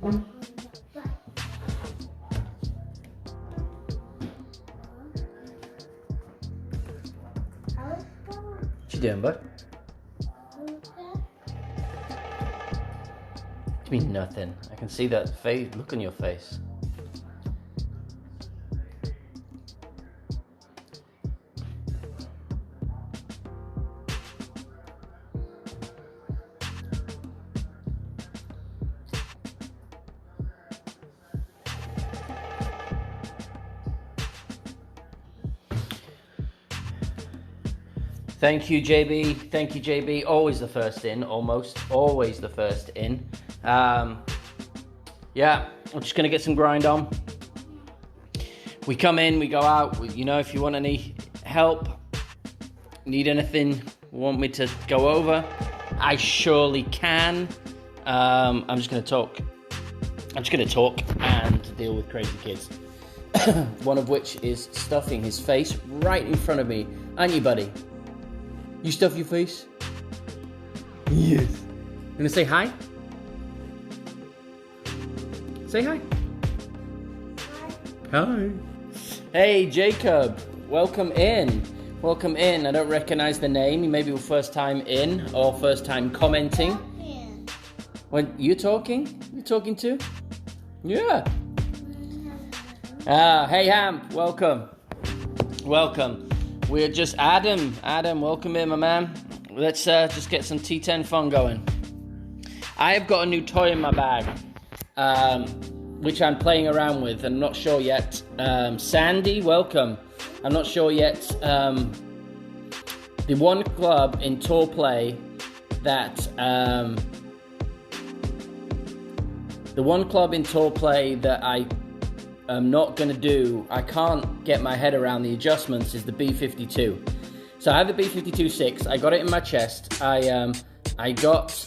What you doing, bud? What do you mean nothing? I can see that face, look on your face. Thank you, JB. Thank you, JB. Always the first in, almost. Always the first in. Yeah, I'm just going to get some grind on. We come in, we go out. You know, if you want any help, need anything, want me to go over, I surely can. I'm just going to talk. I'm just going to talk and deal with crazy kids. One of which is stuffing his face right in front of me. Aren't you, buddy? You stuff your face? Yes. Gonna say hi? Say hi. Hi. Hi. Hey, Jacob. Welcome in. Welcome in. I don't recognize the name. You may be your first time in or first time commenting. When you talking? You talking too? Yeah. Hey, Hamp. Welcome. Welcome. We're just Adam. Adam, welcome in, my man. Let's just get some T10 fun going. I have got a new toy in my bag, which I'm playing around with. I'm not sure yet. Sandy, welcome. I'm not sure yet. The one club in tour play that I'm not going to do, I can't get my head around the adjustments, is the B52. So I have the B52-6, I got it in my chest, I got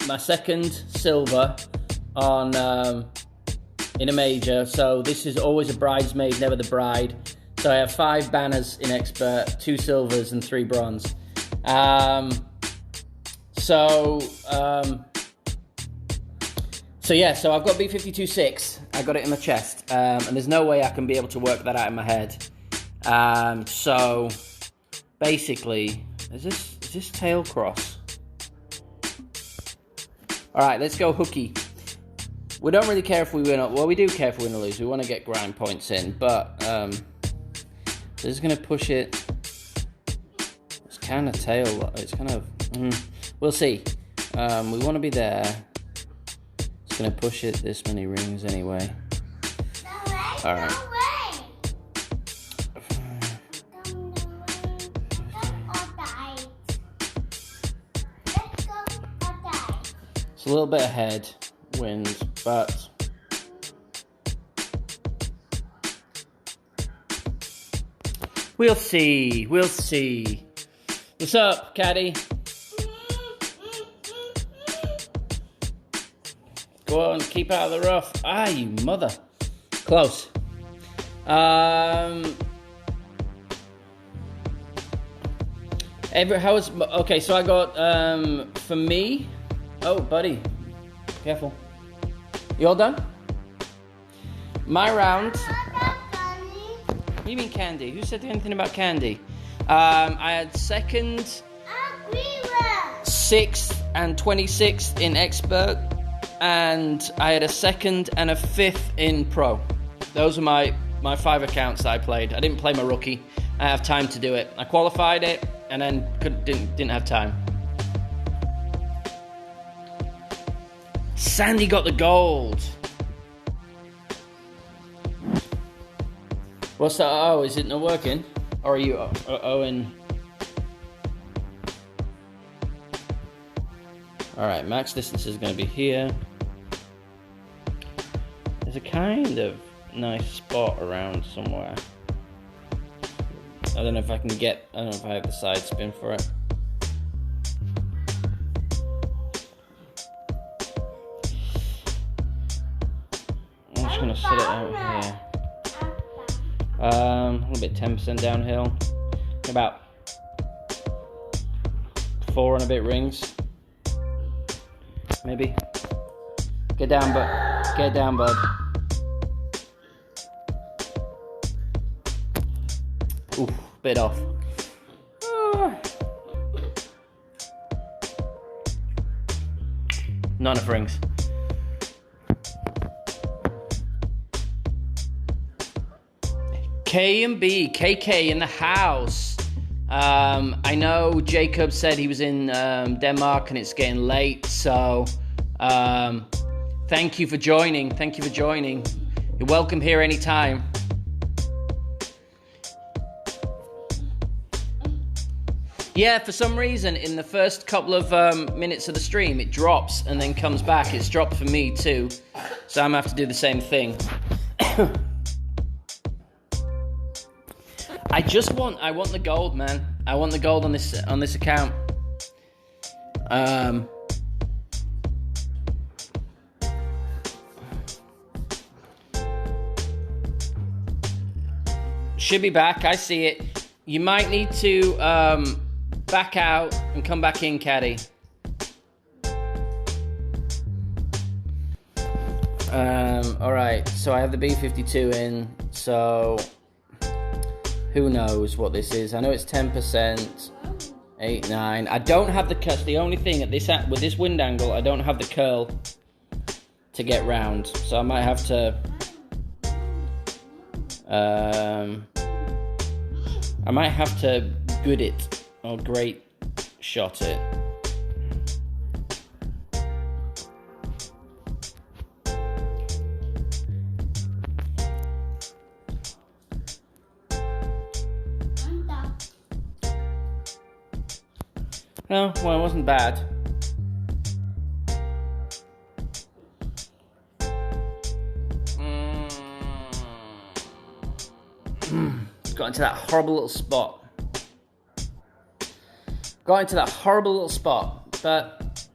my second silver on in a major, so this is always a bridesmaid, never the bride. So I have 5 banners in expert, 2 silvers and 3 bronze. So yeah, so I've got B52-6, I got it in my chest, and there's no way I can be able to work that out in my head. So basically, is this tail cross? All right, let's go hooky. We don't really care if we win or, well, we do care if we win or lose. We want to get grind points in, but this is gonna push it. It's kind of tail. It's kind of. We'll see. We want to be there. It's gonna push it this many rings anyway. All right. It's a little bit ahead, wind, but we'll see. We'll see. What's up, Caddy? Go on, keep out of the rough. Ah, you mother. Close. Okay, so I got, for me, oh, buddy, careful. You all done? My round. What do you mean candy? Who said anything about candy? I had 2nd, 6th, and 26th in expert, and I had a 2nd and a 5th in pro. Those are my 5 accounts that I played. I didn't play my rookie. I have time to do it. I qualified it, and then didn't have time. Sandy got the gold. What's that? Oh, is it not working? Or are you Owen? Alright, max distance is going to be here. There's a kind of nice spot around somewhere. I don't know if I can get, I don't know if I have the side spin for it. I'm just going to set it out here. A little bit 10% downhill. About 4 and a bit rings. Maybe. Get down, bud. Get down, bud. Oof, bit off. Not enough rings. K and B, KK in the house. I know Jacob said he was in Denmark and it's getting late, so thank you for joining. Thank you for joining. You're welcome here anytime. Yeah, for some reason, in the first couple of minutes of the stream, it drops and then comes back. It's dropped for me too, so I'm gonna have to do the same thing. I want the gold, man. I want the gold on this account. Should be back. I see it. You might need to back out and come back in, Caddy. All right. So I have the B52 in. So who knows what this is? I know it's 10%, 8, 9. I don't have the cut. The only thing with this wind angle, I don't have the curl to get round. So I might have to. I might have to good it or great shot it. No, well, it wasn't bad. Got into that horrible little spot. But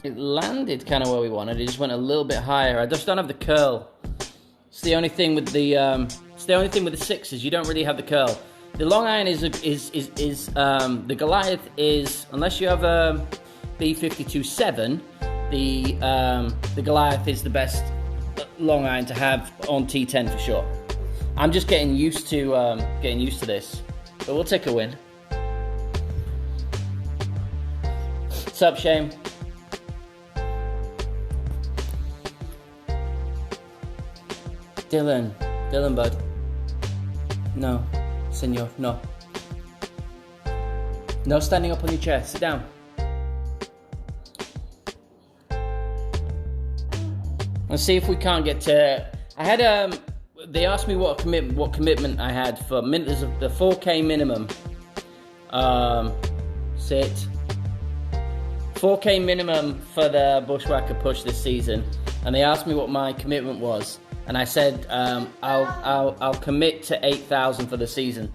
it landed kind of where we wanted. It just went a little bit higher. I just don't have the curl. It's the only thing with the sixes. You don't really have the curl. The long iron is the Goliath is, unless you have a B52-7, the Goliath is the best long iron to have on T10 for sure. I'm just getting used to this, but we'll take a win. What's up, Shane? Dylan, bud. No. Senor, no. No standing up on your chair. Sit down. Let's see if we can't get to. I had They asked me what commitment I had for there's the 4K minimum. Sit. 4K minimum for the Bushwhacker push this season, and they asked me what my commitment was. And I said, I'll commit to 8,000 for the season.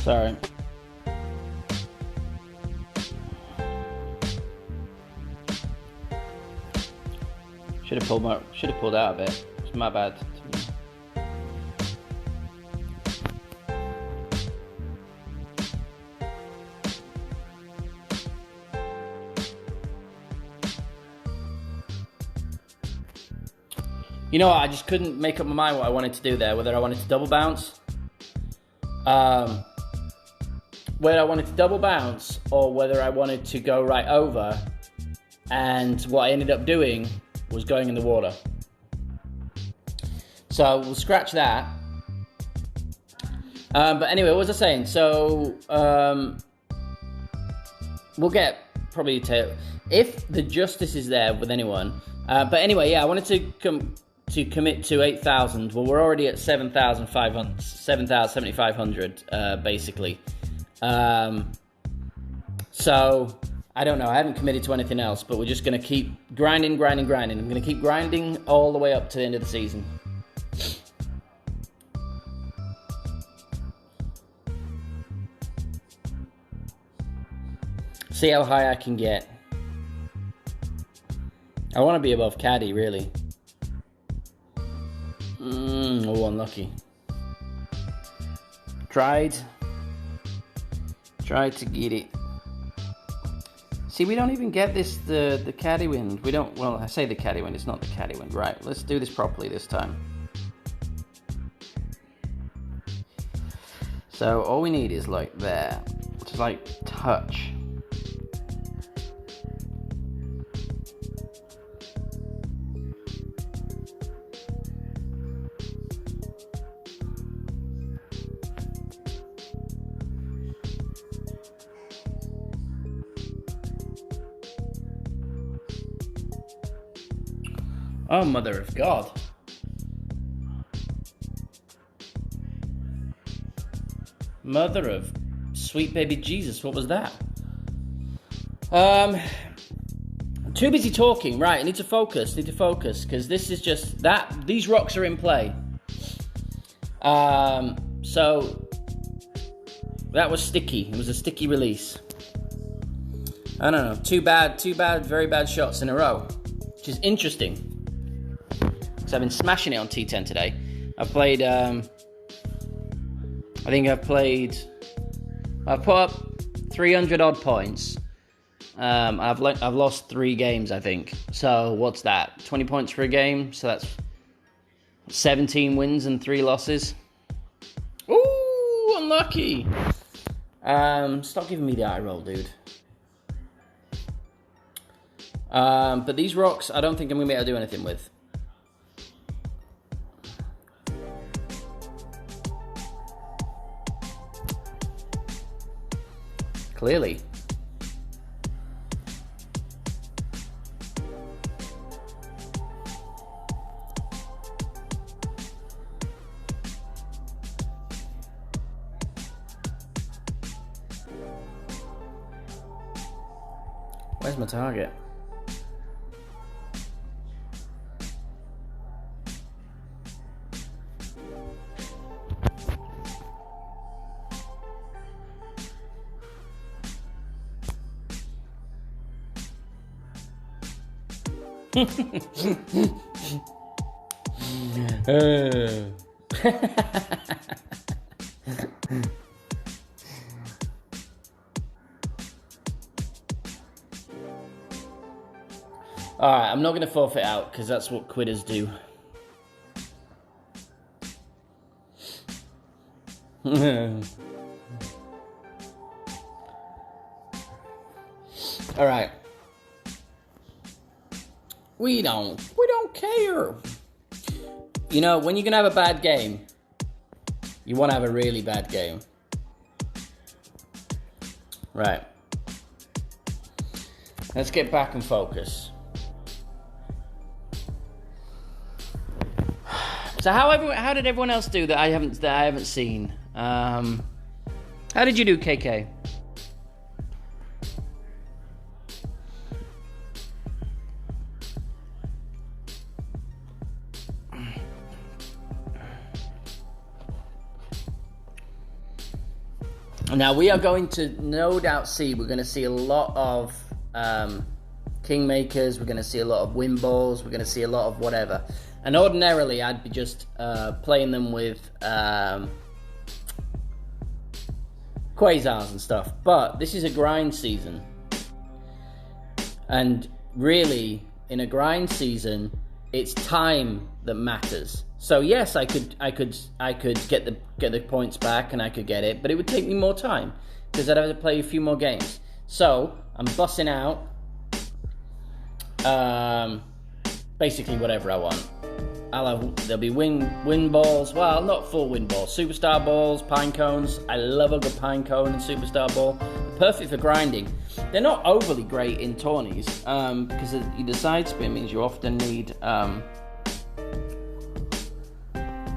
Sorry. Should have pulled out a bit. It's my bad. You know what? I just couldn't make up my mind what I wanted to do there. Whether I wanted to double bounce. Whether I wanted to double bounce or whether I wanted to go right over, and what I ended up doing was going in the water. So we'll scratch that. But anyway, what was I saying? So we'll get probably to if the justice is there with anyone. But anyway, yeah, I wanted to commit to 8,000. Well, we're already at 7,500 basically. So I don't know. I haven't committed to anything else, but we're just going to keep grinding. I'm going to keep grinding all the way up to the end of the season. See how high I can get. I want to be above caddy, really. Oh, unlucky. Tried to get it. See, we don't even get this, the caddy wind. We don't, well, I say the caddy wind, it's not the caddy wind. Right, let's do this properly this time. So all we need is like there, just like touch. Oh, mother of God. Mother of sweet baby Jesus, what was that? Too busy talking. Right, I need to focus, because this is just that. These rocks are in play. So that was sticky. It was a sticky release. I don't know. Too bad, very bad shots in a row, which is interesting. Because I've been smashing it on T10 today. I've played, I think I've put up 300 odd points. I've lost 3 games, I think. So what's that? 20 points for a game. So that's 17 wins and 3 losses. Ooh, unlucky. Stop giving me the eye roll, dude. But these rocks, I don't think I'm gonna be able to do anything with. Clearly. Where's my target? Alright, I'm not going to forfeit out because that's what quitters do. Alright. We don't care. You know, when you're going to have a bad game, you want to have a really bad game. Right. Let's get back and focus. So how did everyone else do that I haven't seen? How did you do, KK? Now we are going to no doubt see, we're going to see a lot of kingmakers, we're going to see a lot of win balls, we're going to see a lot of whatever. And ordinarily I'd be just playing them with quasars and stuff. But this is a grind season. And really, in a grind season, it's time that matters. So yes, I could get the points back and I could get it, but it would take me more time because I'd have to play a few more games. So I'm bussing out basically whatever I want. There'll be win balls. Well, not full win balls. Superstar balls, pine cones. I love a good pine cone and superstar ball. Perfect for grinding. They're not overly great in tourneys because the side spin means you often need.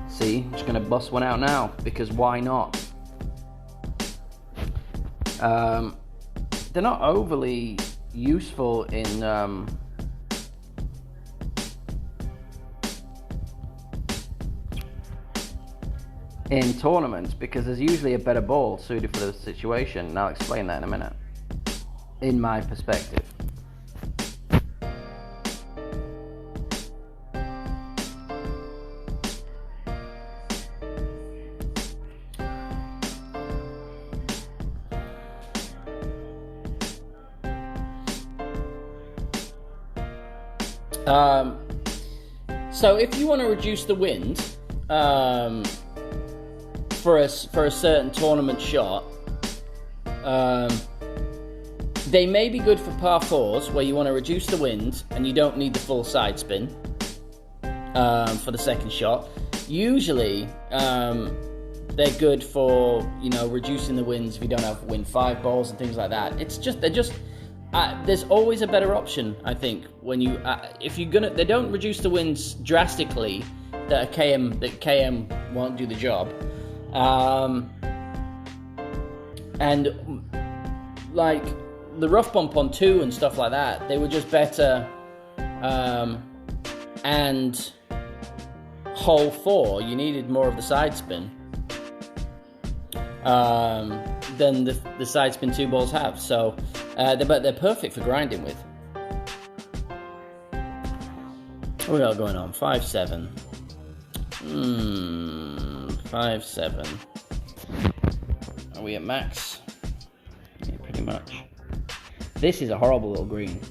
See, I'm just going to bust one out now, because why not? They're not overly useful in tournaments, because there's usually a better ball suited for the situation, and I'll explain that in a minute. in my perspective. So if you want to reduce the wind for a certain tournament shot, they may be good for par fours where you want to reduce the wind and you don't need the full side spin for the second shot. Usually they're good for, you know, reducing the winds if you don't have wind 5 balls and things like that. There's always a better option, I think, when you if you're gonna. They don't reduce the winds drastically that KM won't do the job, and like the rough bump on 2 and stuff like that, they were just better. And hole 4, you needed more of the side spin than the side spin 2 balls have. So. But they're perfect for grinding with. What we got going on? 5-7. 5-7. Are we at max? Yeah, pretty much. This is a horrible little green.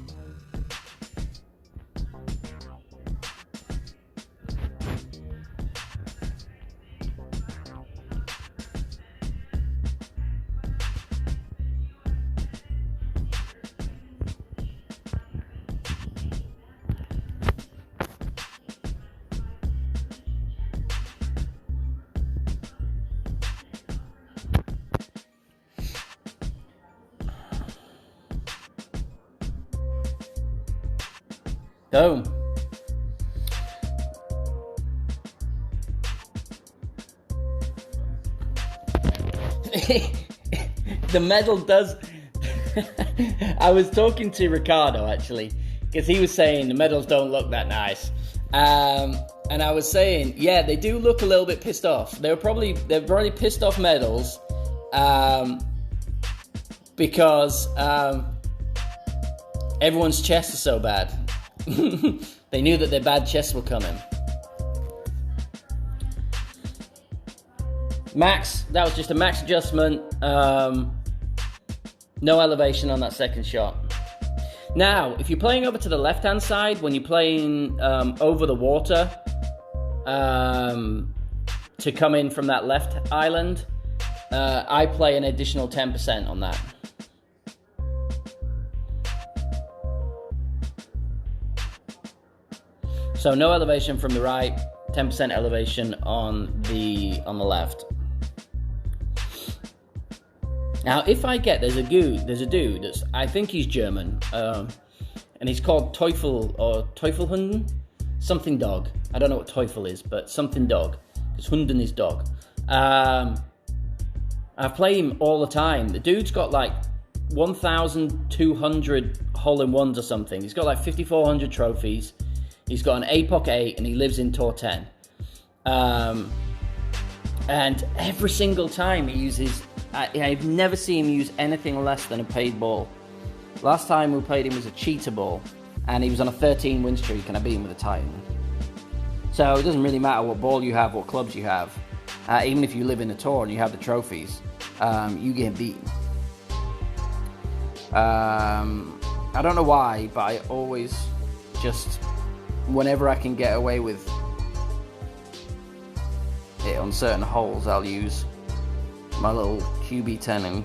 Boom. The medal does. I was talking to Ricardo actually, because he was saying the medals don't look that nice. And I was saying, yeah, they do look a little bit pissed off. They're probably pissed off medals, because everyone's chests are so bad. They knew that their bad chests were coming. Max, that was just a max adjustment. No elevation on that second shot. Now, if you're playing over to the left-hand side, when you're playing over the water to come in from that left island, I play an additional 10% on that. So no elevation from the right, 10% elevation on the left. Now, if I get there's a dude that's, I think he's German, and he's called Teufel or Teufelhunden, something dog. I don't know what Teufel is, but something dog. Because Hunden is dog. I play him all the time. The dude's got like 1,200 hole-in-ones or something. He's got like 5,400 trophies. He's got an APOC 8 and he lives in t10. And every single time he uses... I've never seen him use anything less than a paid ball. Last time we played him was a cheetah ball, and he was on a 13 win streak, and I beat him with a Titan. So it doesn't really matter what ball you have, what clubs you have. Even if you live in a tour and you have the trophies, you get beaten. I don't know why, but I always just, whenever I can get away with it on certain holes, I'll use my little QB10 and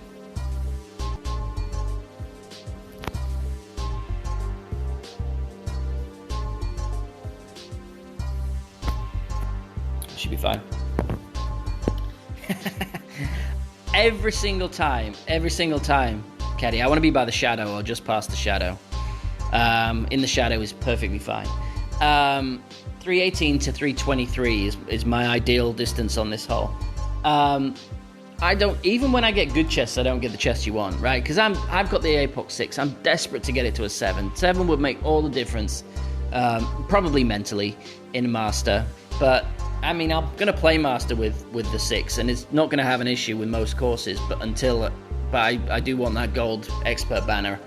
should be fine. Every single time, Caddy, I want to be by the shadow or just past the shadow. In the shadow is perfectly fine. 318 to 323 is my ideal distance on this hole. I don't, even when I get good chests, I don't get the chest you want, right? Because I've got the APOC 6. I'm desperate to get it to a 7. 7 would make all the difference, probably mentally, in Master. But, I mean, I'm going to play Master with the 6, and it's not going to have an issue with most courses, but I do want that gold expert banner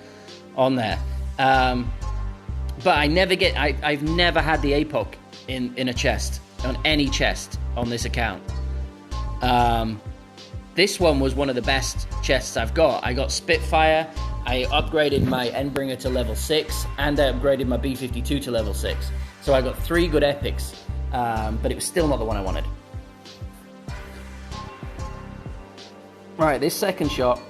on there. But I never get, I've never had the APOC in a chest, on any chest on this account. This one was one of the best chests I've got. I got Spitfire, I upgraded my Endbringer to level 6, and I upgraded my B-52 to level 6. So I got 3 good epics, but it was still not the one I wanted. Right, this second shot,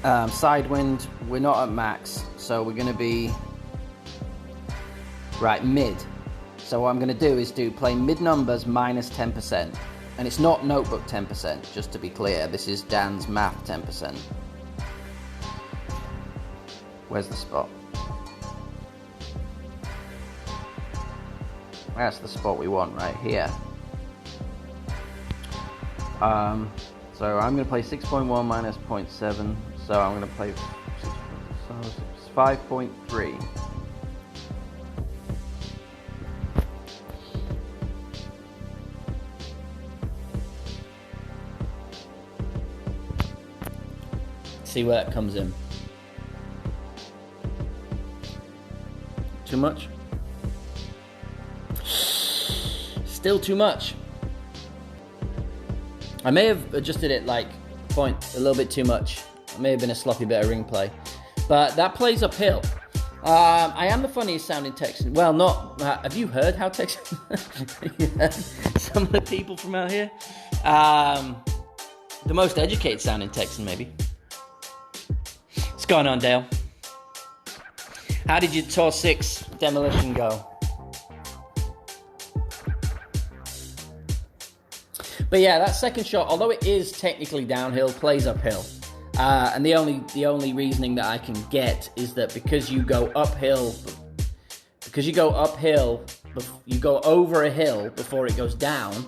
Sidewind, we're not at max, so we're going to be, right, mid. So what I'm going to do is play mid numbers minus 10%. And it's not notebook 10%, just to be clear. This is Dan's math 10%. Where's the spot? That's the spot we want, right here. So I'm going to play 6.1 minus 0.7. So I'm going to play 5.3. See where that comes in. Too much? Still too much. I may have adjusted it like a little bit too much. It may have been a sloppy bit of ring play. But that plays uphill. I am the funniest sounding Texan. Well, not... have you heard how Texan... some of the people from out here? The most educated sounding Texan, maybe. What's going on, Dale? How did your Tor 6 demolition go? But yeah, that second shot, although it is technically downhill, plays uphill. And the only reasoning that I can get is that because you go uphill, you go over a hill before it goes down,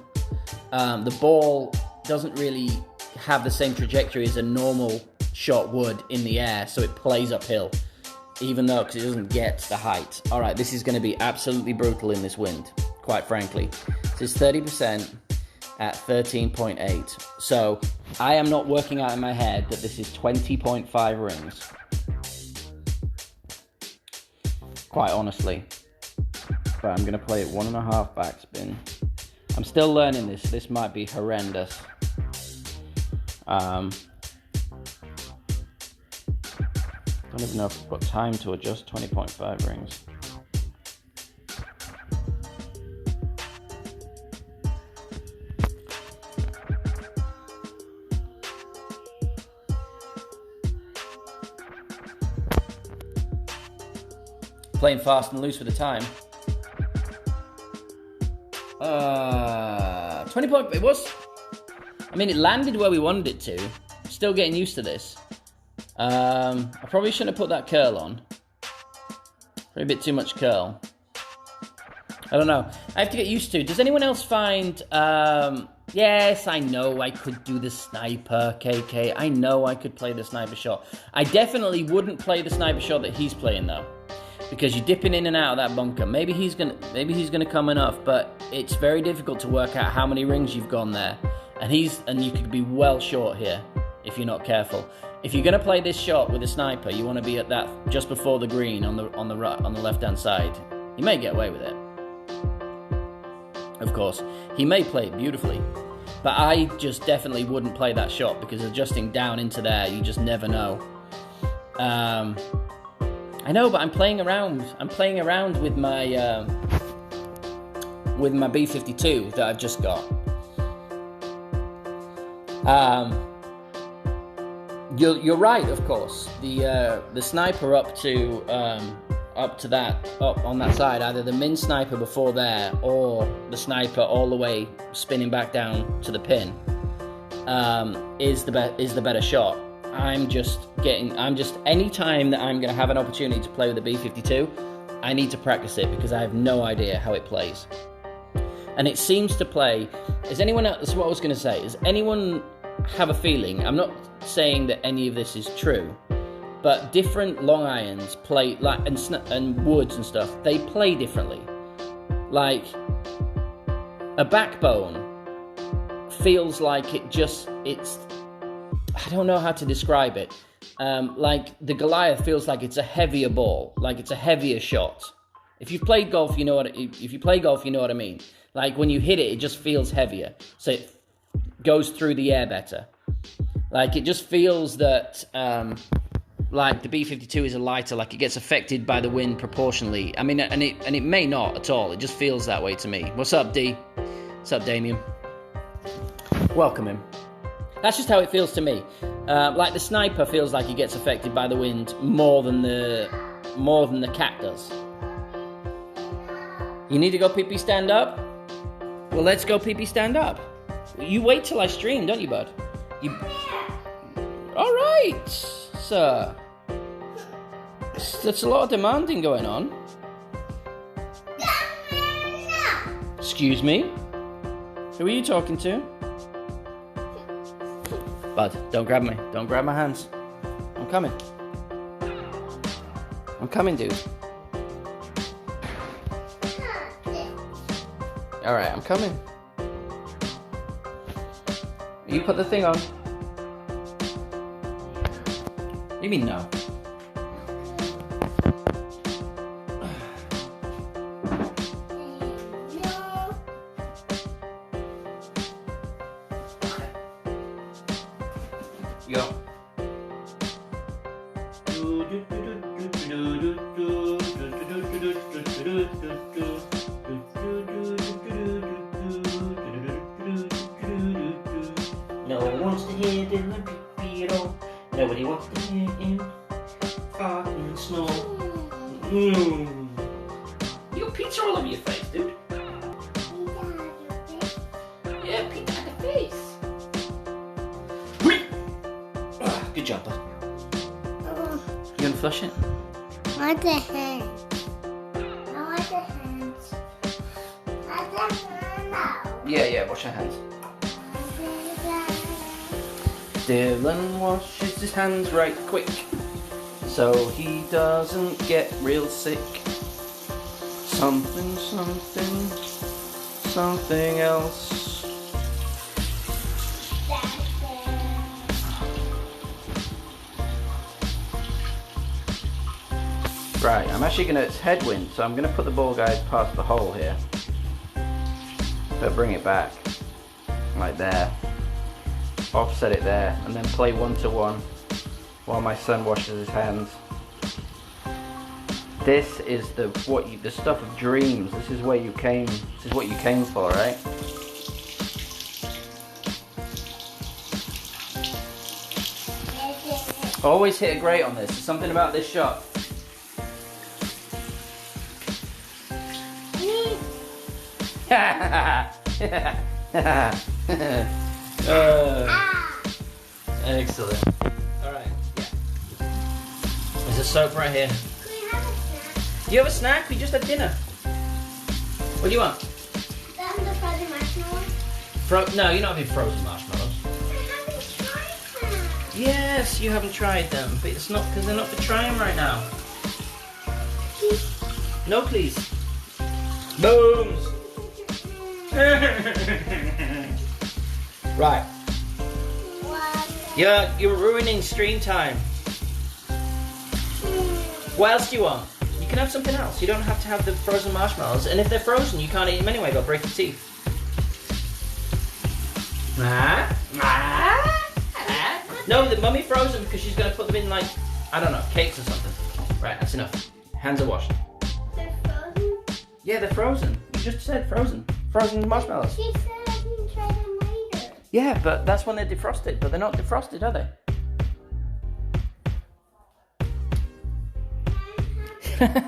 the ball doesn't really have the same trajectory as a normal shot would in the air, so it plays uphill, even though, because it doesn't get the height. All right, this is going to be absolutely brutal in this wind, quite frankly. This is 30% at 13.8. So I am not working out in my head that this is 20.5 rings. Quite honestly. But I'm going to play it 1.5 backspin. I'm still learning this. This might be horrendous. Don't even know if I've got time to adjust 20.5 rings. Playing fast and loose with the time. 20 point, it was, I mean, it landed where we wanted it to. Still getting used to this. I probably shouldn't have put that curl on. Probably a bit too much curl. I don't know. I have to get used to. Does anyone else find, yes, I know I could do the sniper, KK. I know I could play the sniper shot. I definitely wouldn't play the sniper shot that he's playing though. Because you're dipping in and out of that bunker. Maybe he's gonna come enough, but it's very difficult to work out how many rings you've gone there. And you could be well short here if you're not careful. If you're gonna play this shot with a sniper, you want to be at that just before the green on the left-hand side. You may get away with it. Of course, he may play it beautifully, but I just definitely wouldn't play that shot because adjusting down into there, you just never know. I know, but I'm playing around. I'm playing around with my B-52 that I've just got. You're right, of course. The sniper up on that side, either the min sniper before there or the sniper all the way spinning back down to the pin, is the better shot. I'm just any time that I'm going to have an opportunity to play with the B-52, I need to practice it because I have no idea how it plays. And it seems to play. Is anyone else? That's what I was going to say. Does anyone have a feeling? I'm not saying that any of this is true, but different long irons play like and woods and stuff. They play differently. Like a backbone feels like it's. I don't know how to describe it. like the Goliath feels like it's a heavier ball, like it's a heavier shot. If you've played golf, you know what. If you play golf, you know what I mean. Like when you hit it, it just feels heavier, so it goes through the air better. Like it just feels that, like the B-52 is a lighter. Like it gets affected by the wind proportionally. I mean, and it may not at all. It just feels that way to me. What's up, D? What's up, Damien? Welcome him. That's just how it feels to me. Like the sniper feels like he gets affected by the wind more than the cat does. You need to go pee-pee stand up? Well, let's go pee-pee stand up. You wait till I stream, don't you, bud? All right, sir. That's a lot of demanding going on. Excuse me? Who are you talking to? Bud, don't grab me. Don't grab my hands. I'm coming. I'm coming, dude. Alright, I'm coming. You put the thing on. You mean no? Go. No one wants to hear Dylan pee at all. Nobody wants to hear him fart and snore. You got pizza all over your face, dude. Yeah, pizza on the face. Good job, bud. You gonna flush it? Not the hands. Not the hands. Not the hands. Yeah, wash your hands. Dylan washes his hands right quick, so he doesn't get real sick. Something, something, something else. Right, I'm actually gonna, it's headwind, so I'm gonna put the ball guide past the hole here. But bring it back, like there. Offset it there, and then play 1-to-1 while my son washes his hands. This is the stuff of dreams. This is where you came. This is what you came for, right? Always hit a great on this. There's something about this shot. Excellent. Alright, yeah. There's a soap right here. You have a snack? We just had dinner. What do you want? The frozen marshmallows? No, you're not having frozen marshmallows. I haven't tried them. Yes, you haven't tried them, but it's not because they're not for trying right now. No, please. Booms! Right. You're ruining stream time. What else do you want? You can have something else. You don't have to have the frozen marshmallows. And if they're frozen, you can't eat them anyway. They'll break your teeth. No, the mummy froze them because she's going to put them in, like, I don't know, cakes or something. Right, that's enough. Hands are washed. They're frozen? Yeah, they're frozen. You just said frozen. Frozen marshmallows. She said I can try them later. Yeah, but that's when they're defrosted. But they're not defrosted, are they? Have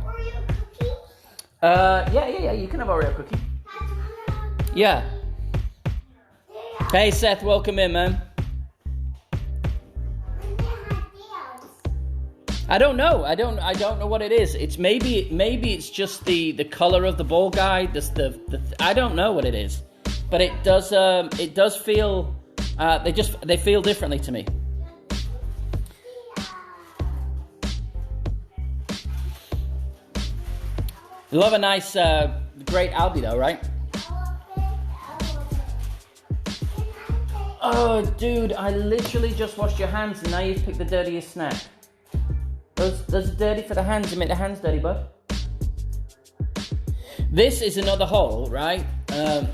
Oreo cookies? Yeah. You can have Oreo cookie. Yeah. Hey, Seth, welcome in, man. I don't know. I don't know what it is. It's maybe it's just the color of the ball guide. I don't know what it is, but it does feel they feel differently to me. You love a nice great Albi though, right? Oh, dude, I literally just washed your hands and now you've picked the dirtiest snack. Those are dirty for the hands. You make the hands dirty, bud. This is another hole, right?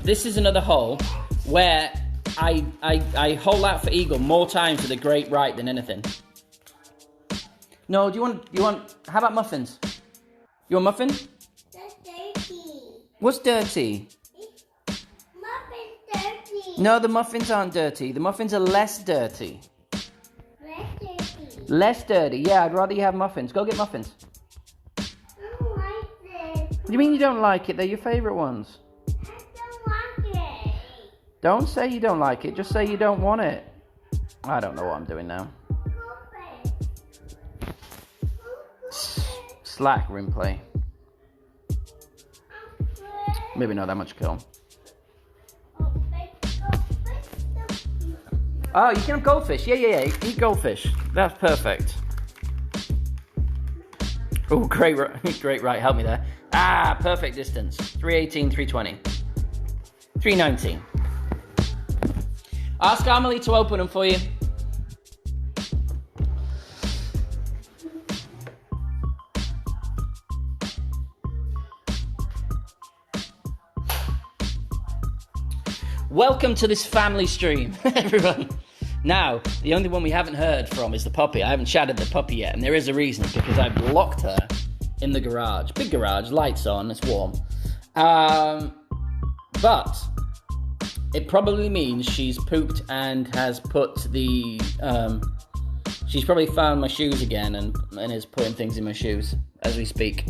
This is another hole where I hole out for eagle more times with a great right than anything. No, do you want, how about muffins? You want muffin? That's dirty. What's dirty? Muffin's dirty. No, the muffins aren't dirty. The muffins are less dirty. Less dirty. Less dirty. Yeah, I'd rather you have muffins. Go get muffins. I don't like this. What do you mean you don't like it? They're your favourite ones. I don't like it. Don't say you don't like it. Just say you don't want it. I don't know what I'm doing now. Slack rim play. Maybe not that much kill. Oh, you can have goldfish. Yeah. Eat goldfish. That's perfect. Oh, great right. Help me there. Ah, perfect distance. 318, 320. 319. Ask Amelie to open them for you. Welcome to this family stream, everyone. Now, the only one we haven't heard from is the puppy. I haven't shadowed the puppy yet, and there is a reason, because I've locked her in the garage. Big garage, lights on, it's warm. But it probably means she's pooped and has put the... she's probably found my shoes again and is putting things in my shoes as we speak.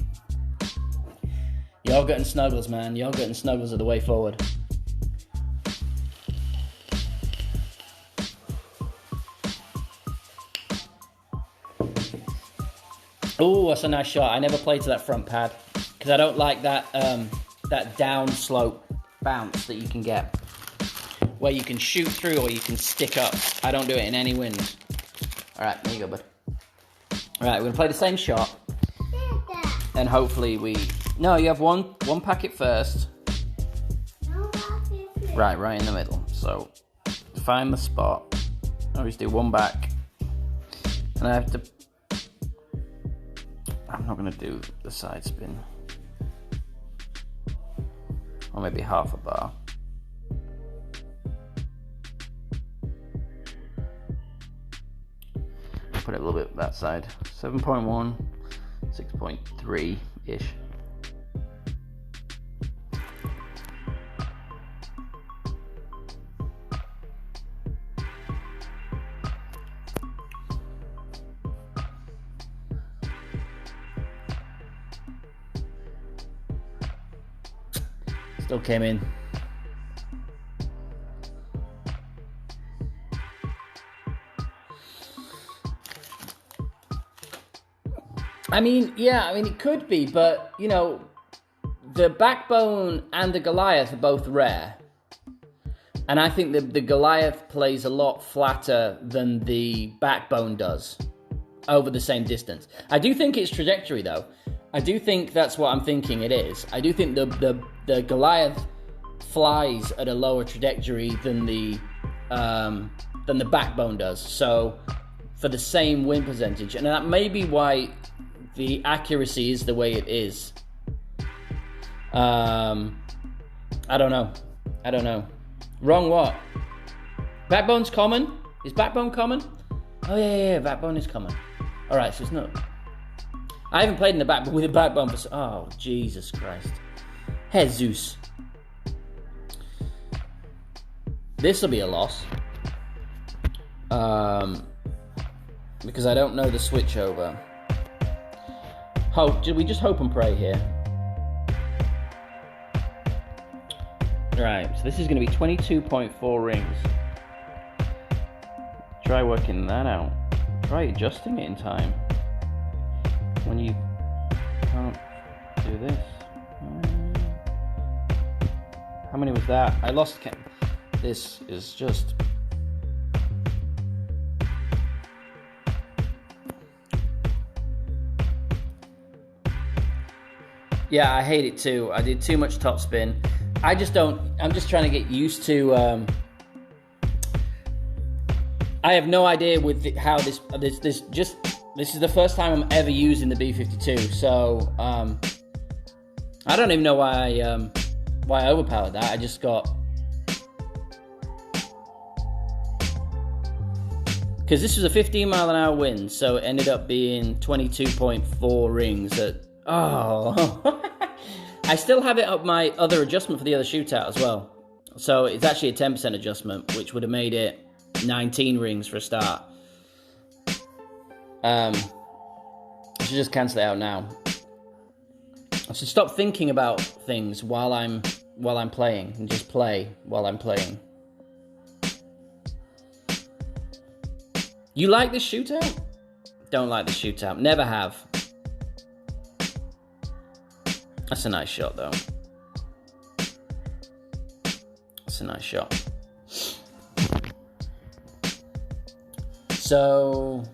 Yogurt and snuggles, man. Yogurt and snuggles are the way forward. Oh, that's a nice shot. I never played to that front pad because I don't like that that down slope bounce that you can get, where you can shoot through or you can stick up. I don't do it in any wind. All right, there you go, bud. All right, we're gonna play the same shot, and hopefully we. No, you have one packet first. Right in the middle. So find the spot. Always do one back, and I have to. I'm not going to do the side spin. Or maybe half a bar. Put it a little bit that side. 7.1, 6.3-ish. Still came in. I mean, it could be, but, you know, the backbone and the Goliath are both rare. And I think that the Goliath plays a lot flatter than the backbone does over the same distance. I do think it's trajectory, though. I do think that's what I'm thinking it is. I do think the Goliath flies at a lower trajectory than the backbone does. So for the same win percentage, and that may be why the accuracy is the way it is. I don't know. Wrong what? Backbone's common? Is backbone common? Oh yeah, backbone is common. All right, so it's not. I haven't played in the back with a backbone for. Oh Jesus Christ, Jesus! This will be a loss. Because I don't know the switch over. Did we just hope and pray here? Right, so this is going to be 22.4 rings. Try working that out. Try adjusting it in time. When you can't do this. How many was that? I lost count. This is just... Yeah, I hate it too. I did too much top spin. I'm just trying to get used to I have no idea with how this is the first time I'm ever using the B52, so I don't even know why I overpowered that. I just got, because this was a 15 mile an hour wind, so it ended up being 22.4 rings. I still have it up my other adjustment for the other shootout as well. So it's actually a 10% adjustment, which would have made it 19 rings for a start. I should just cancel it out now. I should stop thinking about things while I'm playing and just play while I'm playing. You like this shootout? Don't like this shootout. Never have. That's a nice shot, though. That's a nice shot. So...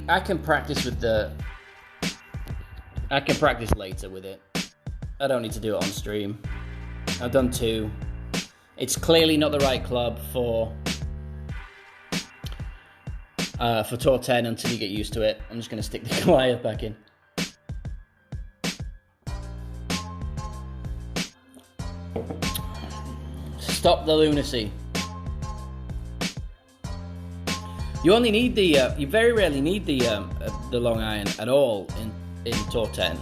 I can practice with I can practice later with it. I don't need to do it on stream. I've done 2. It's clearly not the right club for Tour 10 until you get used to it. I'm just going to stick the Goliath back in. Stop the lunacy. You only need you very rarely need the long iron at all in Tour 10.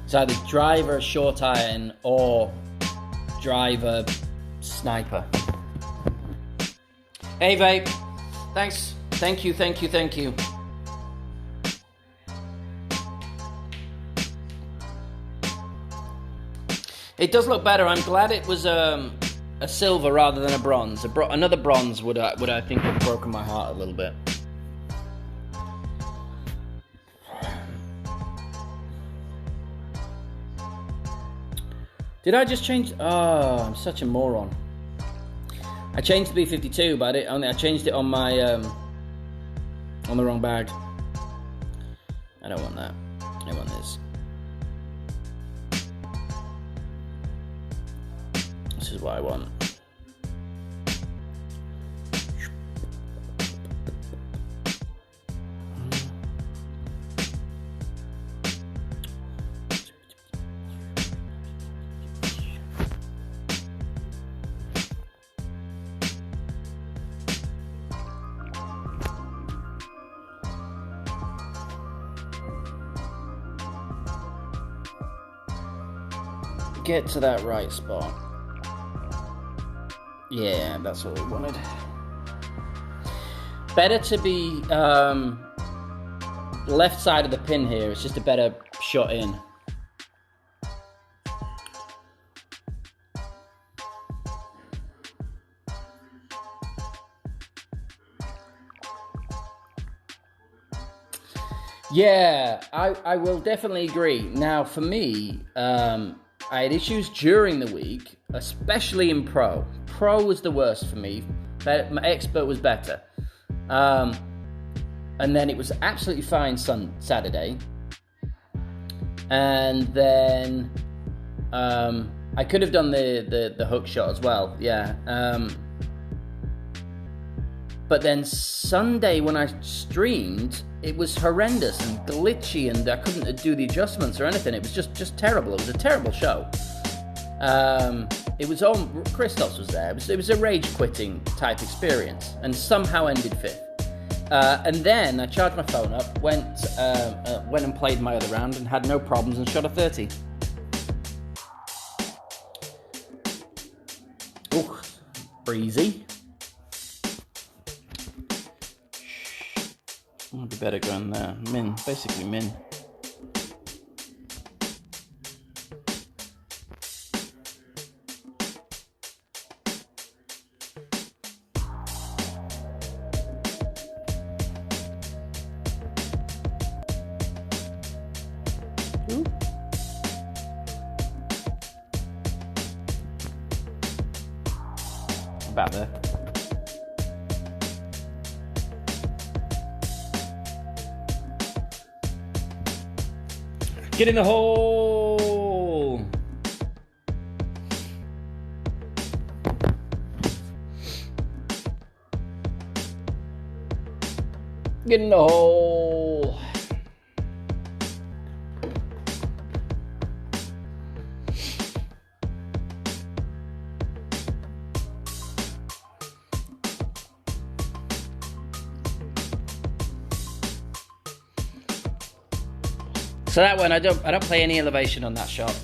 It's either driver, short iron, or driver, sniper. Hey, Vape. Thanks. Thank you. It does look better. I'm glad it was a silver rather than a bronze. Another bronze would I think have broken my heart a little bit. Did I just change? Oh, I'm such a moron. I changed the B52, but I changed it on my on the wrong bag. I don't want that. I want this. This is what I want. Get to that right spot. Yeah, that's what we wanted. Better to be left side of the pin here. It's just a better shot in. Yeah, I will definitely agree. Now, for me, I had issues during the week, especially in Pro. Pro was the worst for me. My Expert was better. And then it was absolutely fine Saturday. And then I could have done the hook shot as well, yeah. But then Sunday when I streamed, it was horrendous and glitchy, and I couldn't do the adjustments or anything. It was just terrible. It was a terrible show. It was all Christos was there. It was a rage quitting type experience, and somehow ended 5th. And then I charged my phone up, went and played my other round, and had no problems, and shot a 30. Ooh, breezy. I'd be better going there. Min, basically min. back there. Get in the hole! Get in the hole! So that one, I don't play any elevation on that shot.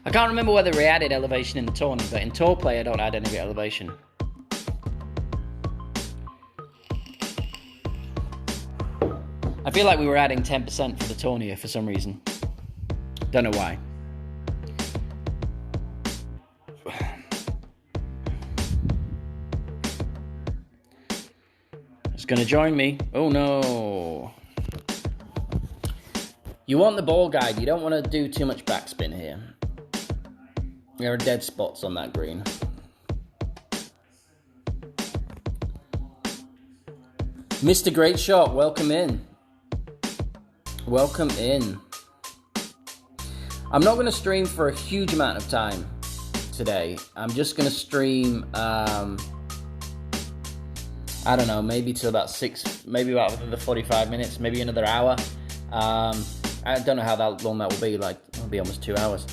I can't remember whether we added elevation in the tourney, but in tour play I don't add any elevation. I feel like we were adding 10% for the tourney for some reason. Don't know why. It's gonna join me. Oh no. You want the ball guide. You don't want to do too much backspin here. There are dead spots on that green. Mr. Great Shot, welcome in. Welcome in. I'm not going to stream for a huge amount of time today. I'm just going to stream, I don't know, maybe till about 6, maybe about another 45 minutes, maybe another hour. I don't know how long that will be, like, it'll be almost 2 hours.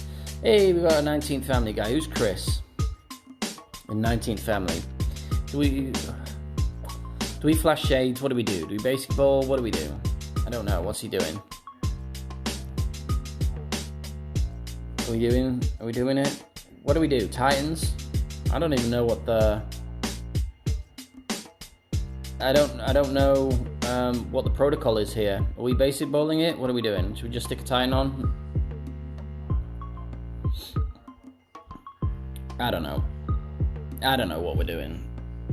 Hey, we've got a 19th family guy. Who's Chris? In 19th family. Do we flash shades? What do we do? Do we basic ball? What do we do? I don't know. What's he doing? Are we doing it? What do we do? Titans? I don't even know what the... I don't know what the protocol is here. Are we basic bowling it? What are we doing? Should we just stick a Titan on? I don't know. I don't know what we're doing.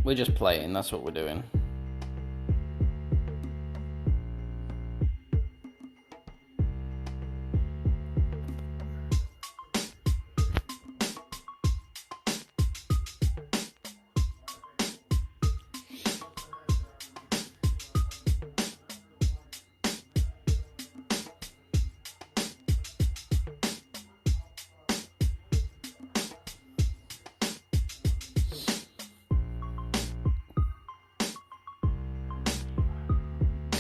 We're just playing. That's what we're doing.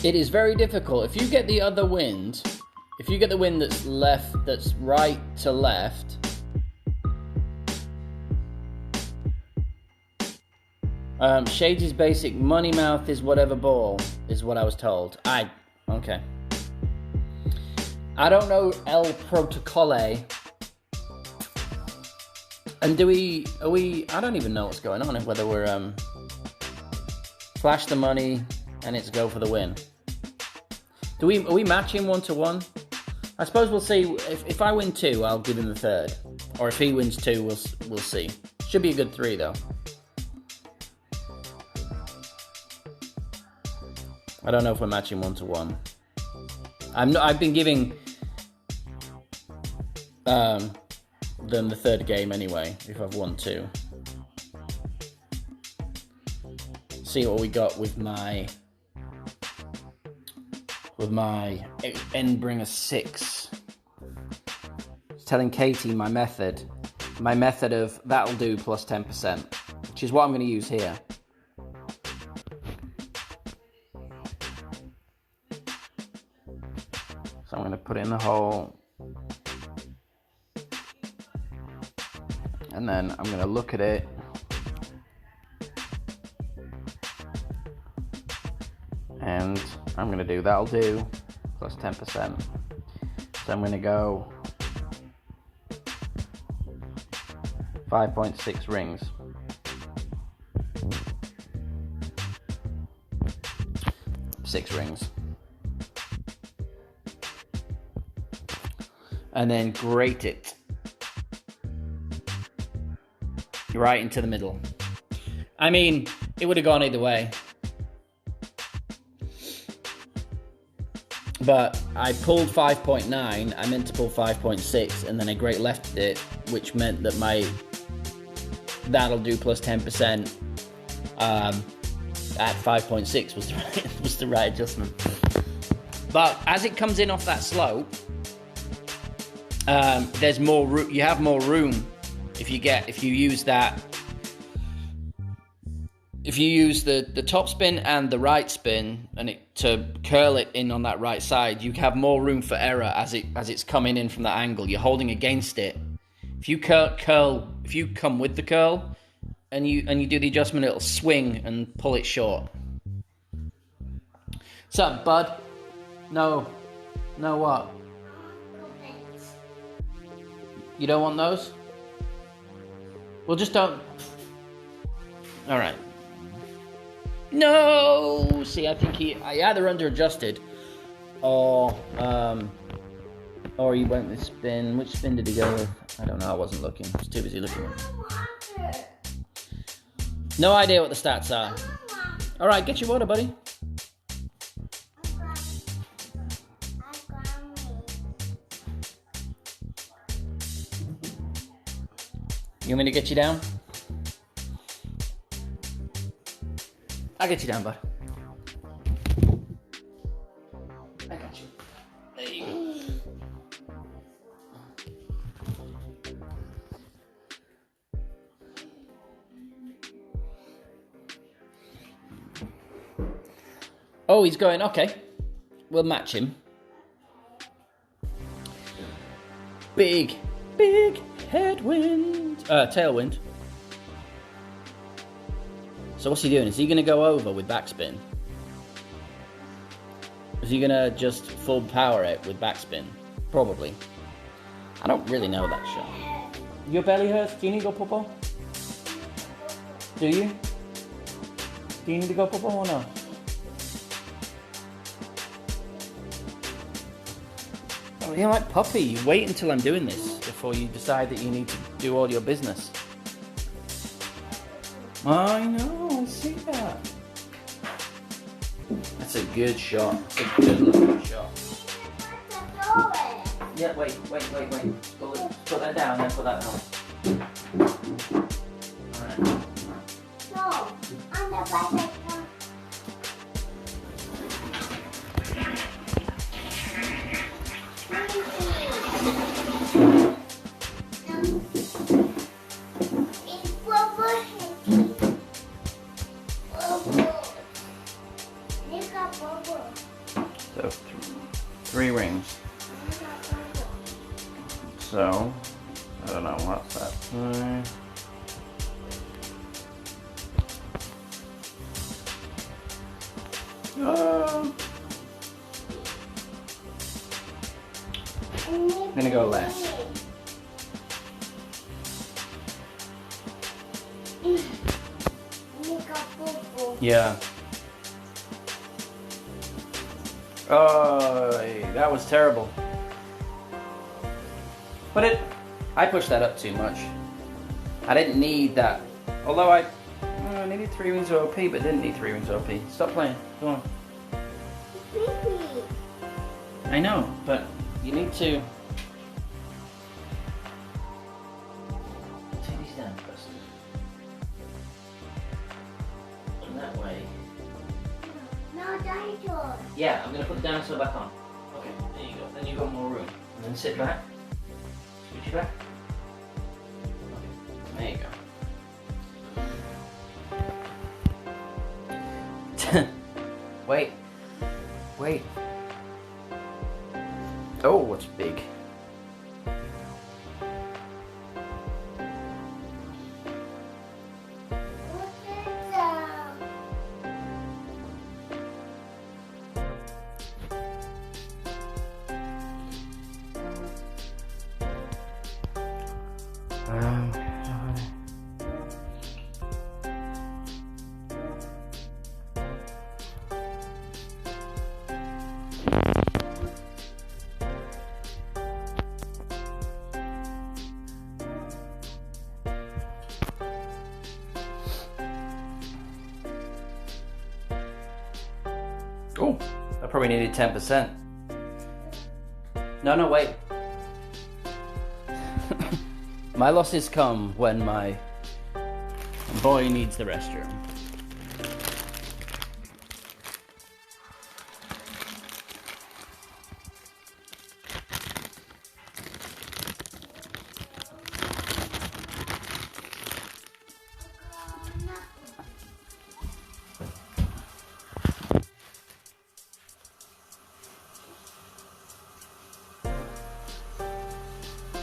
It is very difficult. If you get the other wind, if you get the wind that's left, that's right to left, Shades is basic, money mouth is whatever ball, is what I was told. Okay. I don't know El Protocole. And I don't even know what's going on, whether we're, flash the money and it's go for the win. Are we matching 1-1? I suppose we'll see. If I win 2, I'll give him the third. Or if he wins 2, we'll see. Should be a good 3 though. I don't know if we're matching 1-1. I've been giving them the third game anyway, if I've won 2. See what we got with my Endbringer 6. Telling Katie my method of that'll do plus 10%, which is what I'm going to use here. So I'm going to put it in the hole, and then I'm going to look at it. And I'm going to do that'll do plus 10%. So I'm going to go 5.6 rings. Six rings. And then grate it right into the middle. I mean, it would have gone either way. But I pulled 5.9, I meant to pull 5.6, and then I great left it, which meant that my that'll do plus 10% at 5.6 was the right adjustment. But as it comes in off that slope, there's more room. You have more room if you use that. If you use the top spin and the right spin and to curl it in on that right side, you have more room for error as it's coming in from that angle. You're holding against it. If you if you come with the curl and you do the adjustment, it'll swing and pull it short. What's up, bud? No what? You don't want those? Well, just don't. All right. No! See, I think I either under-adjusted or he went with spin. Which spin did he go with? I don't know, I wasn't looking. I was too busy looking. No idea what the stats are. Alright, get your water, buddy. You want me to get you down? I'll get you down, bud. I got you. There you go. Oh, he's going, okay. We'll match him. Big headwind. Tailwind. So what's he doing? Is he going to go over with backspin? Is he going to just full power it with backspin? Probably. I don't really know that shot. Your belly hurts? Do you need to go poo-poo? Do you? Do you need to go poo-poo or no? Oh, you're like puppy. You wait until I'm doing this before you decide that you need to do all your business. I know, I see that. That's a good shot. That's a good looking shot. Yeah, wait. Put that down, then put that down. Alright. No, I'm the butterfly. So, 3 rings. So, I don't know what's that. I'm gonna go less. Yeah. Oh, that was terrible. But I pushed that up too much. I didn't need that. Although I needed 3 rings of OP, but didn't need 3 rings of OP. Stop playing. Go on. I know, but you need to take these down first. And that way. No dinosaur. Yeah, I'm gonna put the dinosaur back on. Okay, there you go. Then you've got more room. And then sit back. Switch back. Okay, there you go. Wait. Oh, what's big? Oh, I probably needed 10%. No, wait. My losses come when my boy needs the restroom.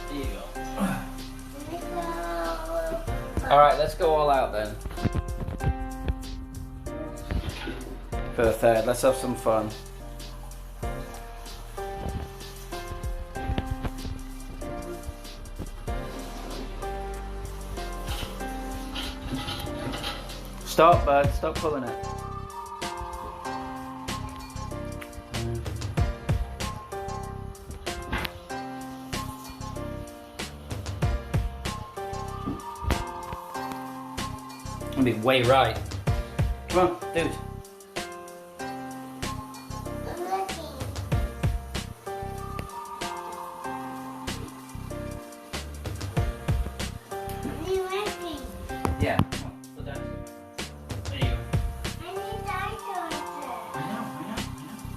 There you go. Alright, let's go all out then. For the third, let's have some fun. Stop, bud, stop pulling it. I'll be way right. Come on, dude. I'm looking. I'm looking. Yeah, come on, put that. There you go. I need dinosaurs. I know.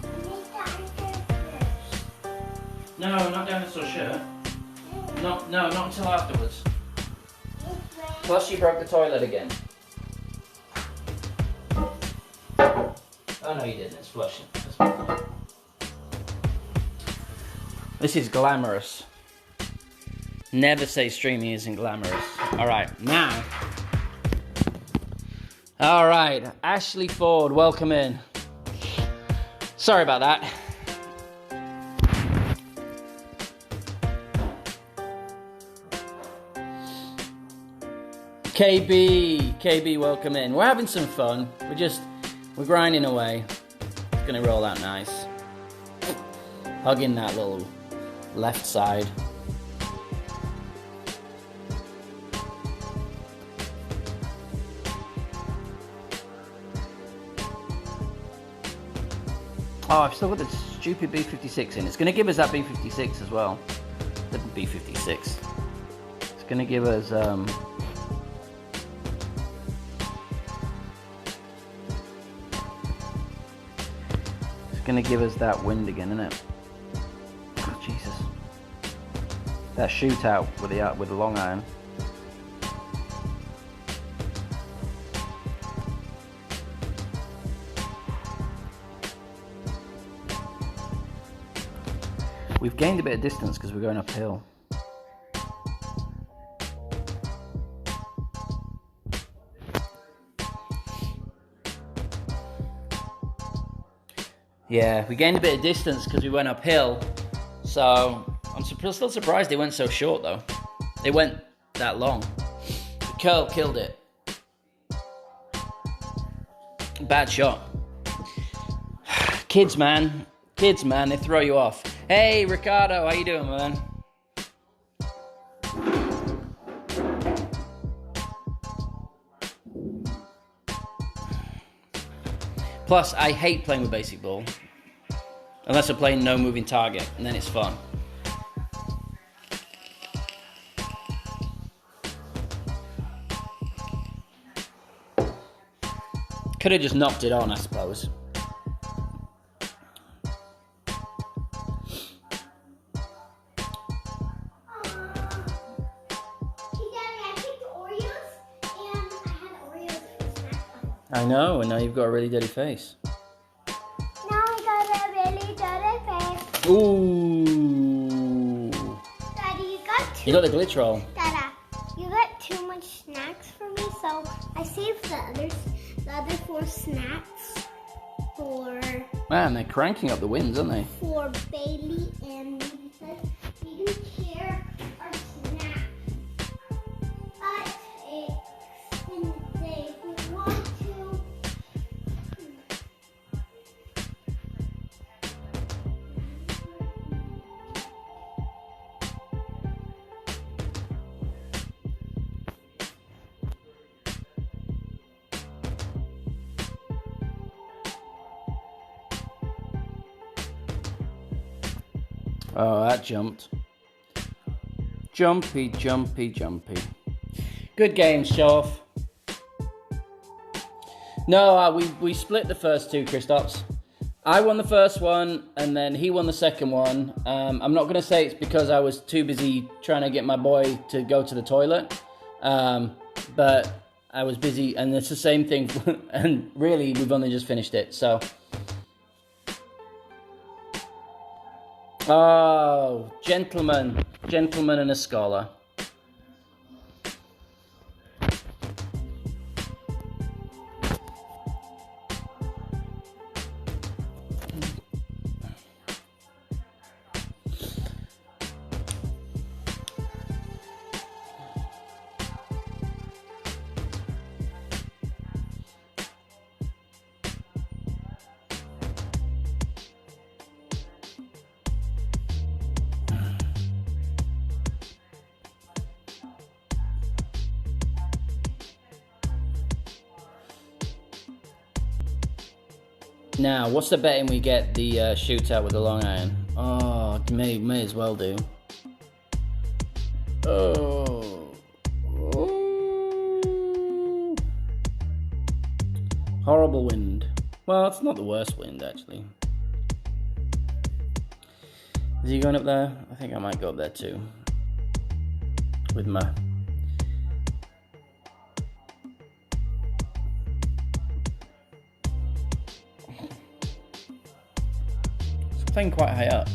I need dinosaurs. No, not dinosaur shirt. No, not until afterwards. It's red. Plus you broke the toilet again. Oh no, you didn't. It's flushing. That's fine. This is glamorous. Never say streaming isn't glamorous. Alright, now. Alright, Ashley Ford, welcome in. Sorry about that. KB, welcome in. We're having some fun. We're grinding away. It's gonna roll out nice. Hugging that little left side. Oh, I've still got the stupid B56 in. It's gonna give us that B56 as well. The B56. It's gonna give us gonna give us that wind again, isn't it? Oh, Jesus. That shootout with the long iron. We've gained a bit of distance because we're going uphill. Yeah, we gained a bit of distance because we went uphill. So, I'm still surprised they went so short though. They went that long. The curl killed it. Bad shot. Kids, man, they throw you off. Hey, Ricardo, how you doing, man? Plus, I hate playing with basic ball. Unless I'm playing no moving target, and then it's fun. Could have just knocked it on, I suppose. I know, and now you've got a really dirty face. Now I got a really dirty face. Ooh. Daddy, You got the glitch roll. Dada, you got too much snacks for me, so I saved the other 4 snacks for... Man, they're cranking up the wins, aren't they? For Bailey and me because we do share our snacks. But if we want to... Oh, that jumped. Jumpy, jumpy, jumpy. Good game, show off. No, we split the first two, Kristaps. I won the first one, and then he won the second one. I'm not going to say it's because I was too busy trying to get my boy to go to the toilet. But I was busy, and it's the same thing. And really, we've only just finished it, so... Oh, gentleman and a scholar. Now, what's the betting we get the shootout with the long iron? Oh, may as well do. Oh. Horrible wind. Well, it's not the worst wind, actually. Is he going up there? I think I might go up there too. With my... playing quite high up,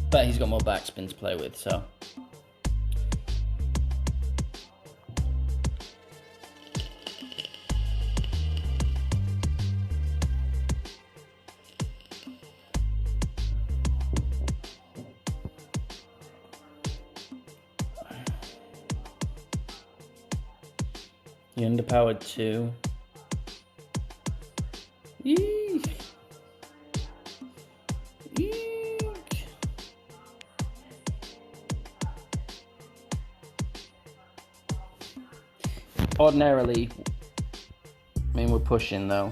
but he's got more backspin to play with, so. He underpowered 2. Yee. Ordinarily, I mean, we're pushing though.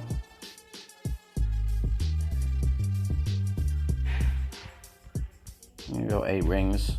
I'm gonna go 8 rings.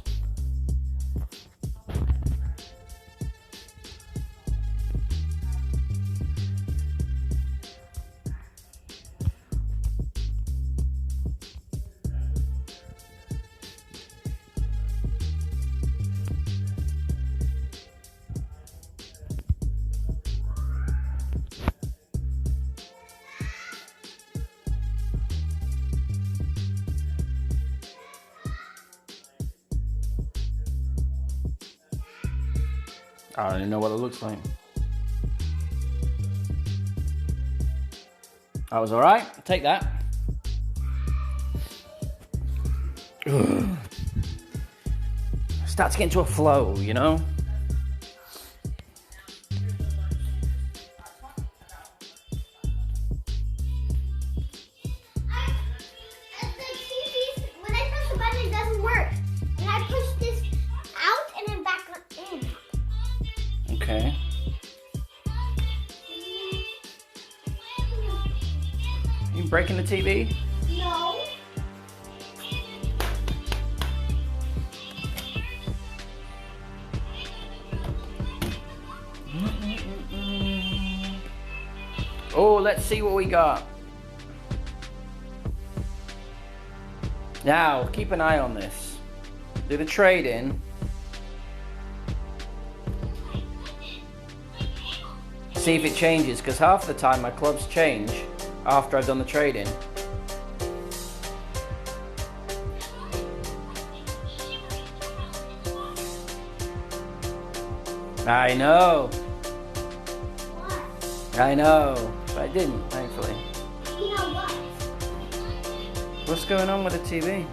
I don't even know what it looks like. That was alright. Take that. Start to get into a flow, you know? Okay. You breaking the TV? No. Oh, let's see what we got. Now, keep an eye on this. Do the trade-in. See if it changes, because half the time my clubs change after I've done the trade-in. I know. What? I know. But I didn't, thankfully. You know what? What's going on with the TV?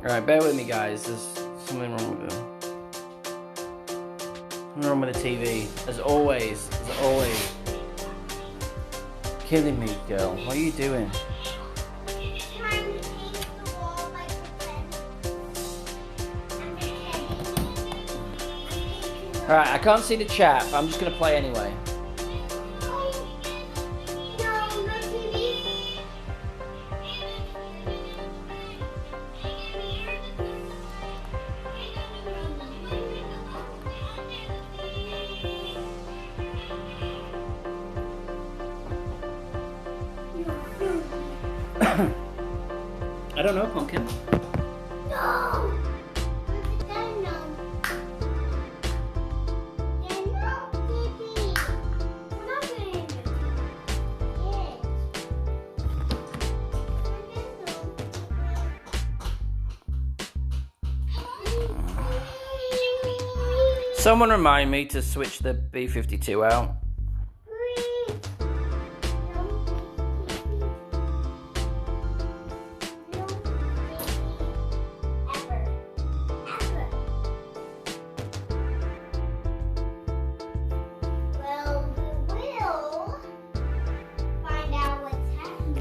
Alright, bear with me guys, there's something wrong with it. Something wrong with the TV. As always. Killing me, girl. What are you doing? Trying to paint the wall like a pen. Alright, I can't see the chat, but I'm just going to play anyway. I don't know, Pumpkin. No! Someone remind me to switch the B-52 out.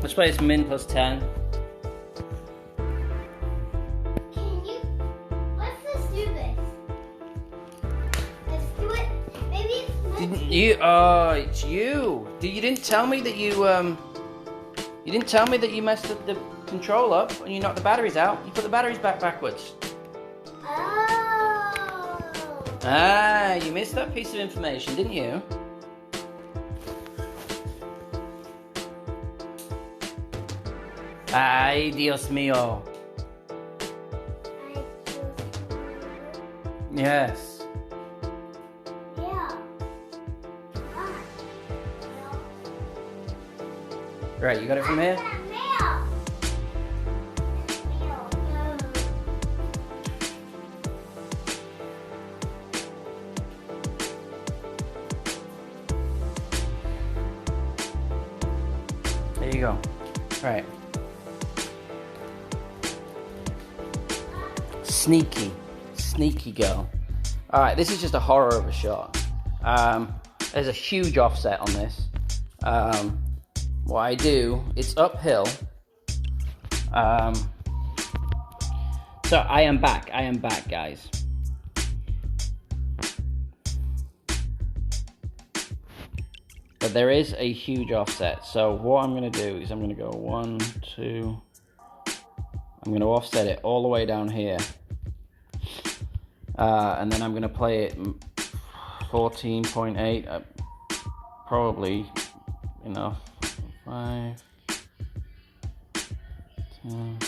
Let's play this min plus 10. Let's just do this. Let's do it. Maybe Didn't you? Oh, it's you. You didn't tell me that you You didn't tell me that you messed the control up and you knocked the batteries out. You put the batteries backwards. Oh. Ah, you missed that piece of information, didn't you? Ay, Dios mío. Yes. Yeah. Right, you got it from here? There you go. Right. Sneaky girl. Alright, this is just a horror of a shot. There's a huge offset on this. What I do, it's uphill. So I am back, guys. But there is a huge offset. So what I'm going to do is I'm going to go 1, 2. I'm going to offset it all the way down here. And then I'm going to play it 14.8. Probably enough. 5, 10.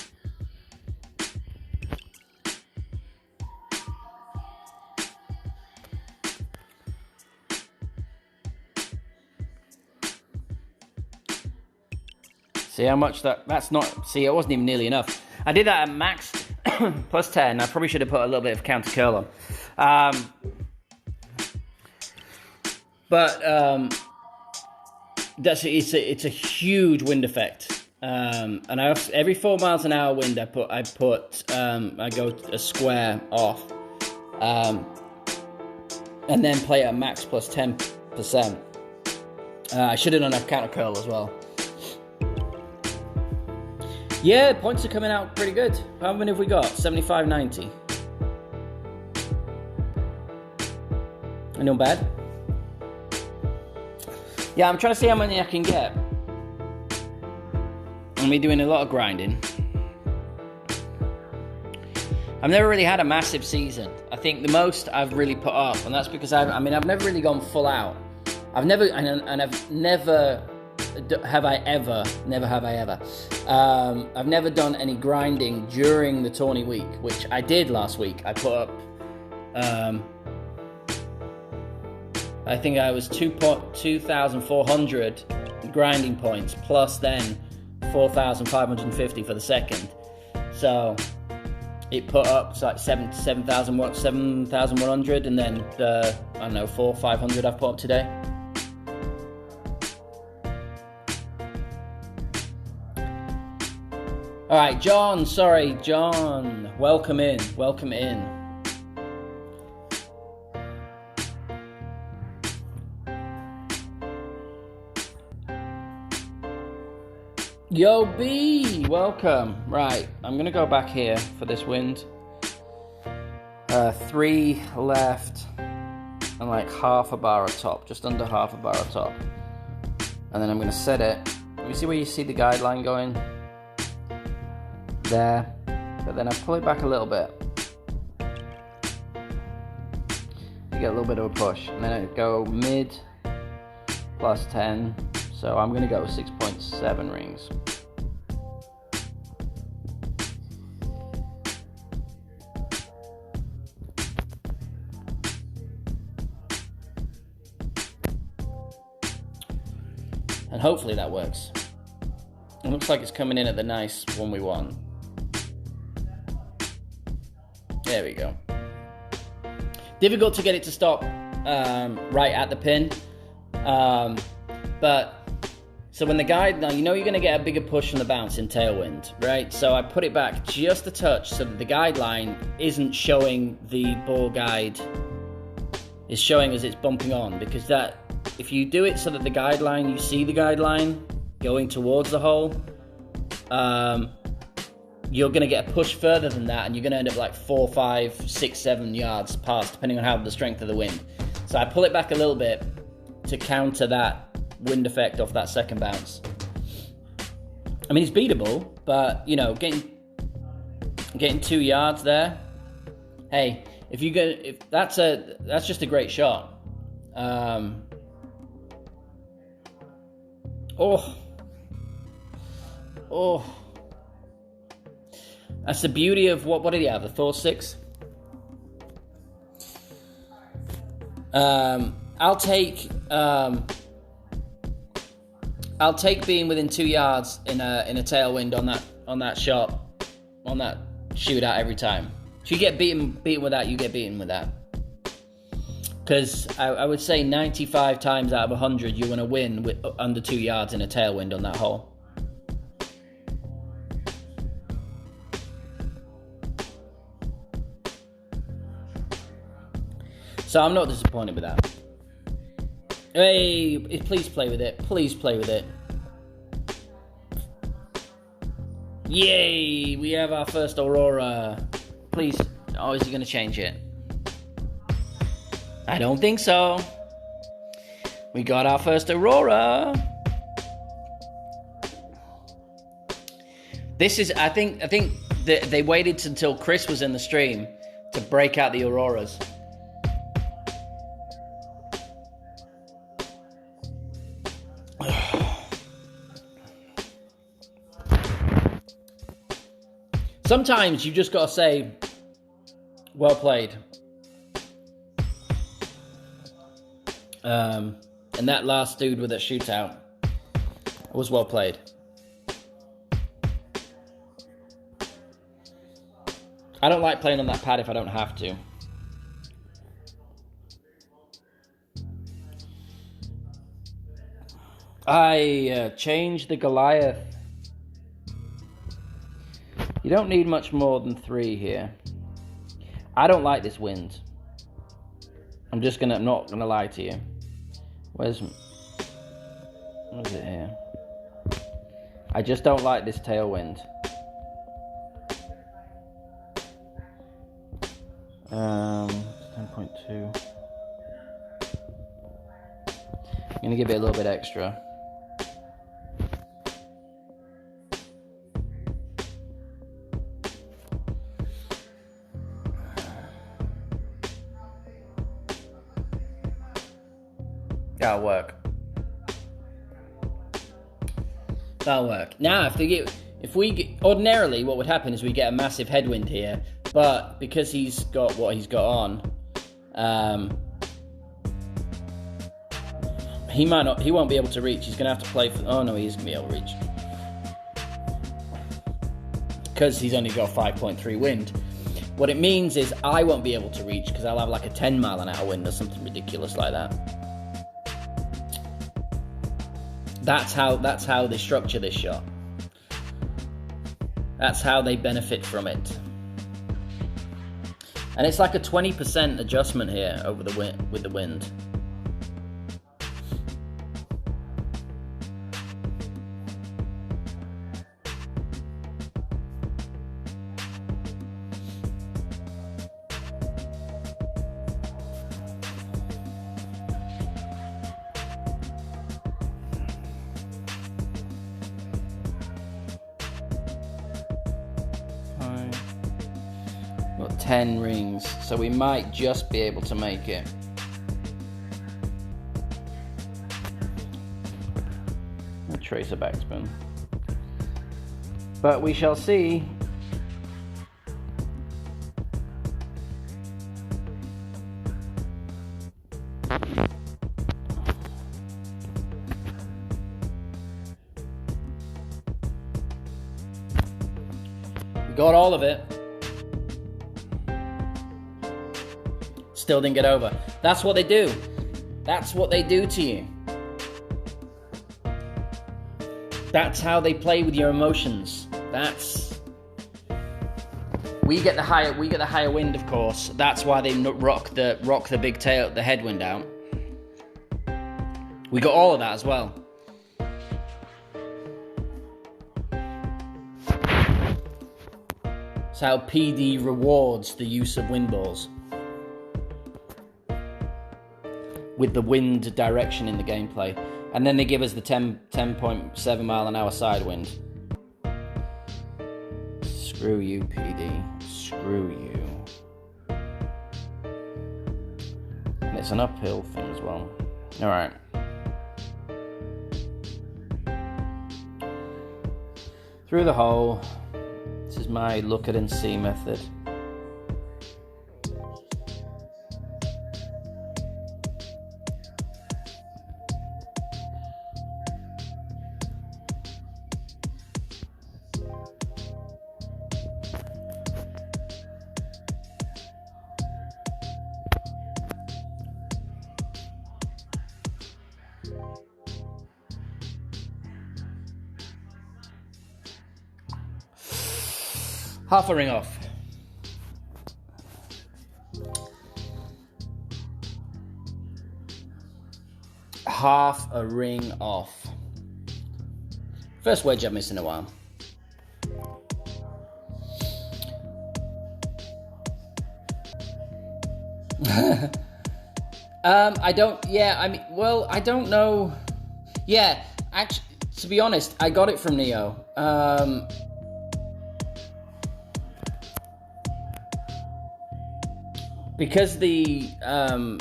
See how much that's not, see, it wasn't even nearly enough. I did that at max plus 10. I probably should have put a little bit of counter curl on. It's a huge wind effect. And every 4 miles an hour wind I go a square off. And then play at max plus 10%. I should have done a counter curl as well. Yeah, points are coming out pretty good. How many have we got? 75, 90. Not bad. Yeah, I'm trying to see how many I can get. I'm doing a lot of grinding. I've never really had a massive season. I think the most I've really put up, and that's because I've never really gone full out. I've never done any grinding during the tourney week, which I did last week. I put up, I think I was 2,400 grinding points, plus then 4,550 for the second. So it put up like 7,100, and then I don't know, 400-500 I've put up today. All right, John. Sorry, John. Welcome in. Yo, B. Welcome. Right, I'm gonna go back here for this wind. 3 left. and like half a bar of top, just under half a bar of top. And then I'm going to set it. You see where you see the guideline going? There. But then I pull it back a little bit. You get a little bit of a push. And then I go mid plus 10. So I'm going to go 6.7 rings. And hopefully that works. It looks like it's coming in at the nice one we want. There we go. Difficult to get it to stop right at the pin. But so when the guide, now you know you're going to get a bigger push from the bounce in tailwind, right? So I put it back just a touch so that the guideline isn't showing the ball guide. It's showing as it's bumping on, because that, if you do it so that the guideline, you see the guideline going towards the hole, you're going to get a push further than that, and you're going to end up like 4, 5, 6, 7 yards past, depending on how the strength of the wind. So I pull it back a little bit to counter that wind effect off that second bounce. I mean, it's beatable, but you know, getting 2 yards there. Hey, if that's just a great shot. Oh. That's the beauty of what did he have? The Thor 6? I'll take being within 2 yards in a tailwind on that shot, on that shootout every time. If you get beaten with that, you get beaten with that. Because I would say 95 times out of 100, you're going to win with under 2 yards in a tailwind on that hole. So I'm not disappointed with that. Hey, please play with it. Please play with it. Yay, we have our first Aurora. Please, oh, is he going to change it? I don't think so. We got our first Aurora. This is, I think they waited until Chris was in the stream to break out the Auroras. Sometimes you just got to say, well played. And that last dude with that shootout was well played. I don't like playing on that pad if I don't have to. I changed the Goliath. You don't need much more than 3 here. I don't like this wind. I'm not gonna lie to you. What is it here? I just don't like this tailwind. 10.2. I'm gonna give it a little bit extra. That'll work. Now, ordinarily, what would happen is we get a massive headwind here, but because he's got what he's got on, he won't be able to reach. He's going to have to play for. Oh no, he is going to be able to reach because he's only got 5.3 wind. What it means is I won't be able to reach because I'll have like a 10 mile an hour wind or something ridiculous like that. That's how they structure this shot. That's how they benefit from it. And it's like a 20% adjustment here over the wind with the wind. Got 10 rings, so we might just be able to make it. A tracer backspin. But we shall see. We got all of it. Still didn't get over. That's what they do. That's what they do to you. That's how they play with your emotions. We get the higher wind, of course. That's why they rock the big tail, the headwind out. We got all of that as well. That's how PD rewards the use of wind balls. With the wind direction in the gameplay. And then they give us the 10.7 mile an hour side wind. Screw you, PD. Screw you. And it's an uphill thing as well. Alright. Through the hole. This is my look at and see method. Half a ring off. Half a ring off. First wedge I've missed in a while. I don't know. Yeah, actually, to be honest, I got it from Neo. Because the I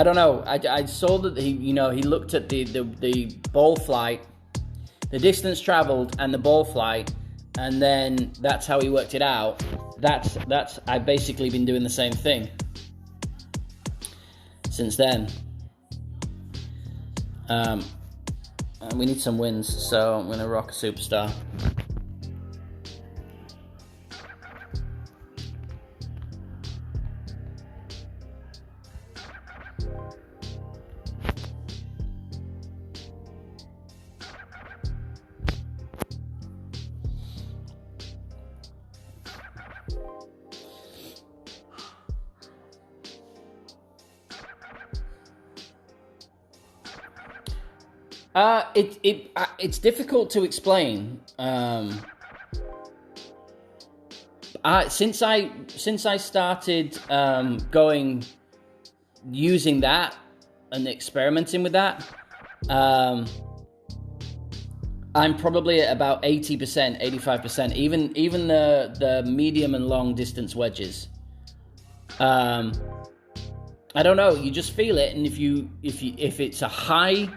don't know. I saw that he looked at the ball flight, the distance traveled, and the ball flight, and then that's how he worked it out. That's I've basically been doing the same thing since then. And we need some wins, so I'm gonna rock a superstar. It's difficult to explain. Since I started using that and experimenting with that, I'm probably at about 80%, 85%. Even the medium and long distance wedges. I don't know. You just feel it, and if it's a high.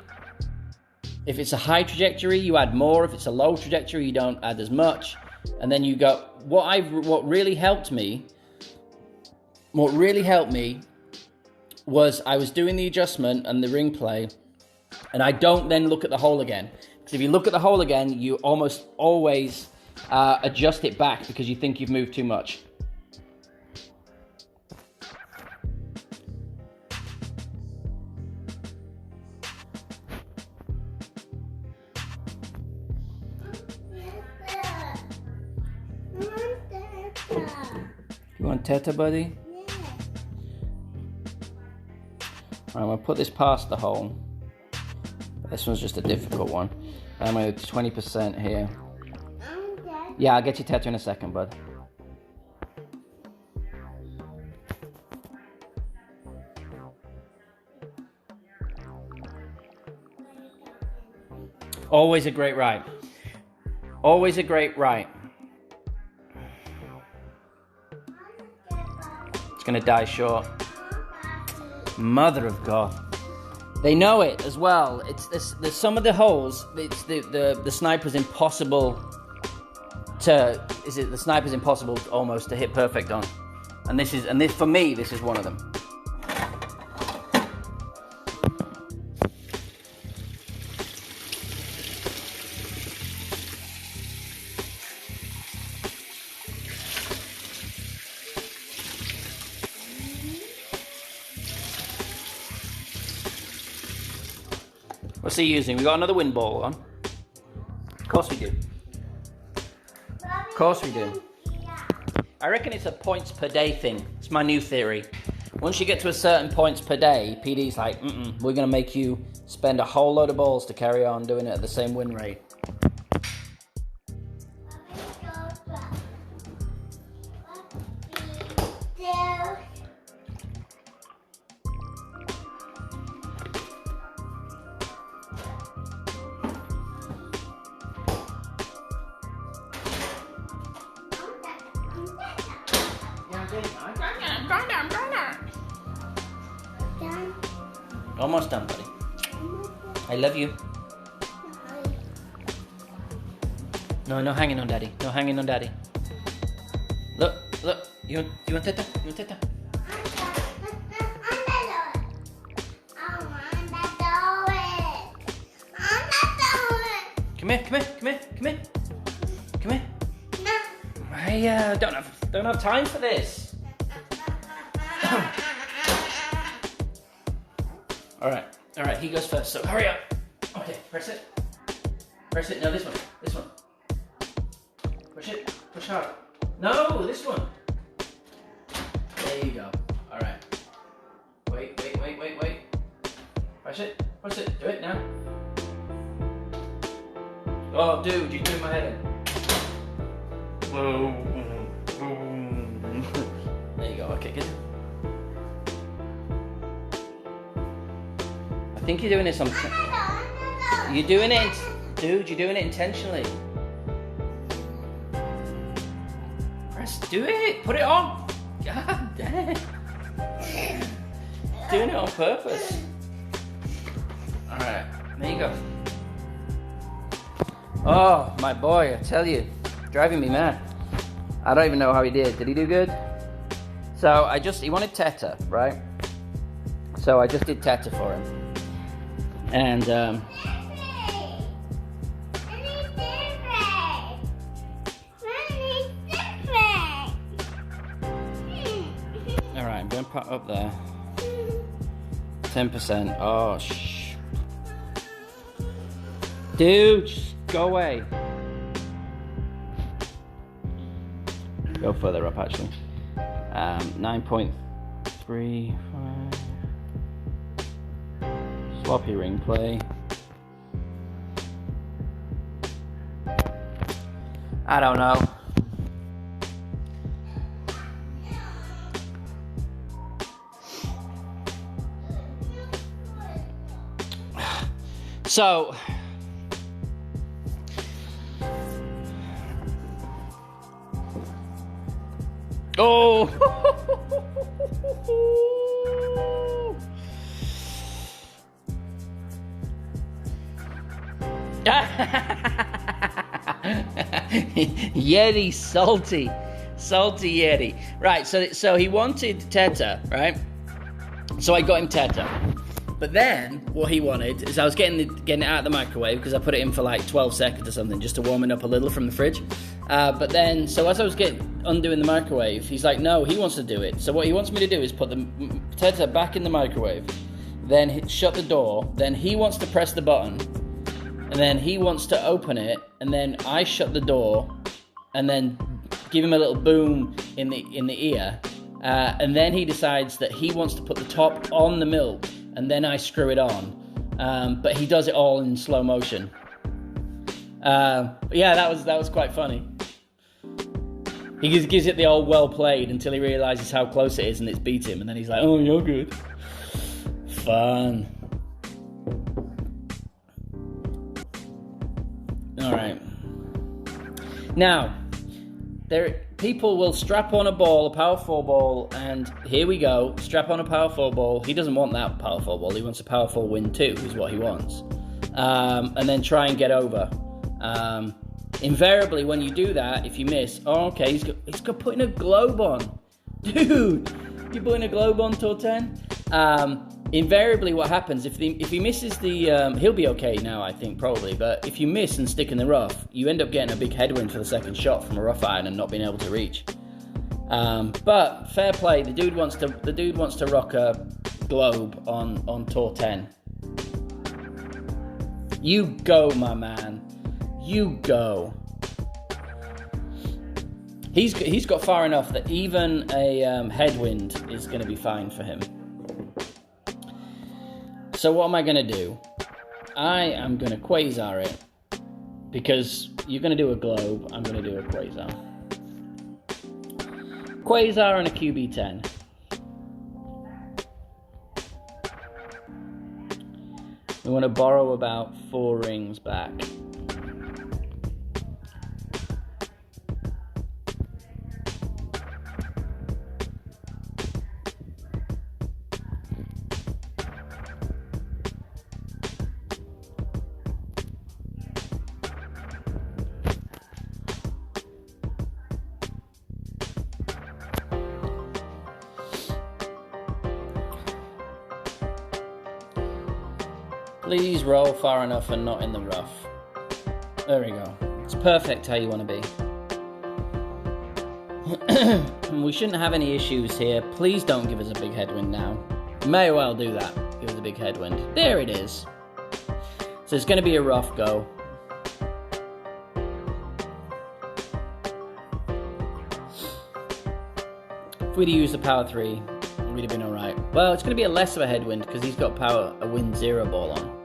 If it's a high trajectory, you add more. If it's a low trajectory, you don't add as much. And then you go. What really helped me was I was doing the adjustment and the ring play, and I don't then look at the hole again. Because if you look at the hole again, you almost always adjust it back because you think you've moved too much. You want Teta, buddy? Yeah. I'm going to put this past the hole. This one's just a difficult one. I'm going to 20% here. Yeah, I'll get you Teta in a second, bud. Always a great ride. Always a great ride. It's gonna die short. Mother of God. They know it as well. It's this. There's some of the holes. It's the sniper's impossible to. The sniper's impossible almost to hit perfect on. And this for me, this is one of them. What's he using? We got another wind ball on. Of course we do. Of course we do. I reckon it's a points per day thing. It's my new theory. Once you get to a certain points per day, PD's like, we're going to make you spend a whole load of balls to carry on doing it at the same win rate. Almost done, buddy. I love you. No, no hanging on daddy. No hanging on daddy. Look, look. You want teta? You want teta? Come here, come here, come here, come here. Come here. No. I don't have time for this. All right, he goes first, so hurry up. Okay, press it. Press it, no, this one. Push it, push hard. No, this one. There you go, all right. Wait. Push it, do it now. Oh, dude, you're doing my head in. There you go, okay, good. I think you're doing it You're doing it, dude. You're doing it intentionally. Do it. Put it on. God damn. Doing it on purpose. All right, there you go. Oh, my boy, I tell you, driving me mad. I don't even know how he did. Did he do good? So he wanted Teta, right? So I just did Teta for him. And all right, I'm gonna put up there 10%. Oh dude, just go away. Go further up actually. 9.35. Sloppy ring play. I don't know. So oh Yeti, salty Yeti. Right, so he wanted Teta, right? So I got him Teta. But then what he wanted is I was getting it out of the microwave because I put it in for like 12 seconds or something just to warm it up a little from the fridge. But then, so as I was undoing the microwave, he's like, no, he wants to do it. So what he wants me to do is put the Teta back in the microwave, then shut the door, then he wants to press the button, and then he wants to open it, and then I shut the door, and then give him a little boom in the ear, and then he decides that he wants to put the top on the milk, and then I screw it on. But he does it all in slow motion. Yeah, that was quite funny. He gives it the old well played until he realizes how close it is and it's beat him, and then he's like, oh, you're good. Fun. All right. Now, people will strap on a ball, a Power 4 ball, and here we go, strap on a Power 4 ball. He doesn't want that Power 4 ball, he wants a Power 4 Win 2, is what he wants. And then try and get over. Invariably, when you do that, if you miss, oh, okay, he's got putting a globe on. Dude, you're putting a globe on, t10? Invariably, what happens, if he misses the, he'll be okay now, I think, probably, but if you miss and stick in the rough, you end up getting a big headwind for the second shot from a rough iron and not being able to reach. But, fair play, the dude wants to rock a globe on t10. You go, my man. You go. He's got far enough that even a headwind is going to be fine for him. So what am I going to do? I am going to quasar it. Because you're going to do a globe, I'm going to do a quasar. Quasar and a QB10. We want to borrow about 4 rings back. Please roll far enough and not in the rough. There we go. It's perfect how you want to be. We shouldn't have any issues here. Please don't give us a big headwind now. May well do that. Give us a big headwind. There it is. So it's going to be a rough go. If we'd used the Power 3, we'd have been alright. Well, it's going to be a less of a headwind because he's got a Win 0 ball on.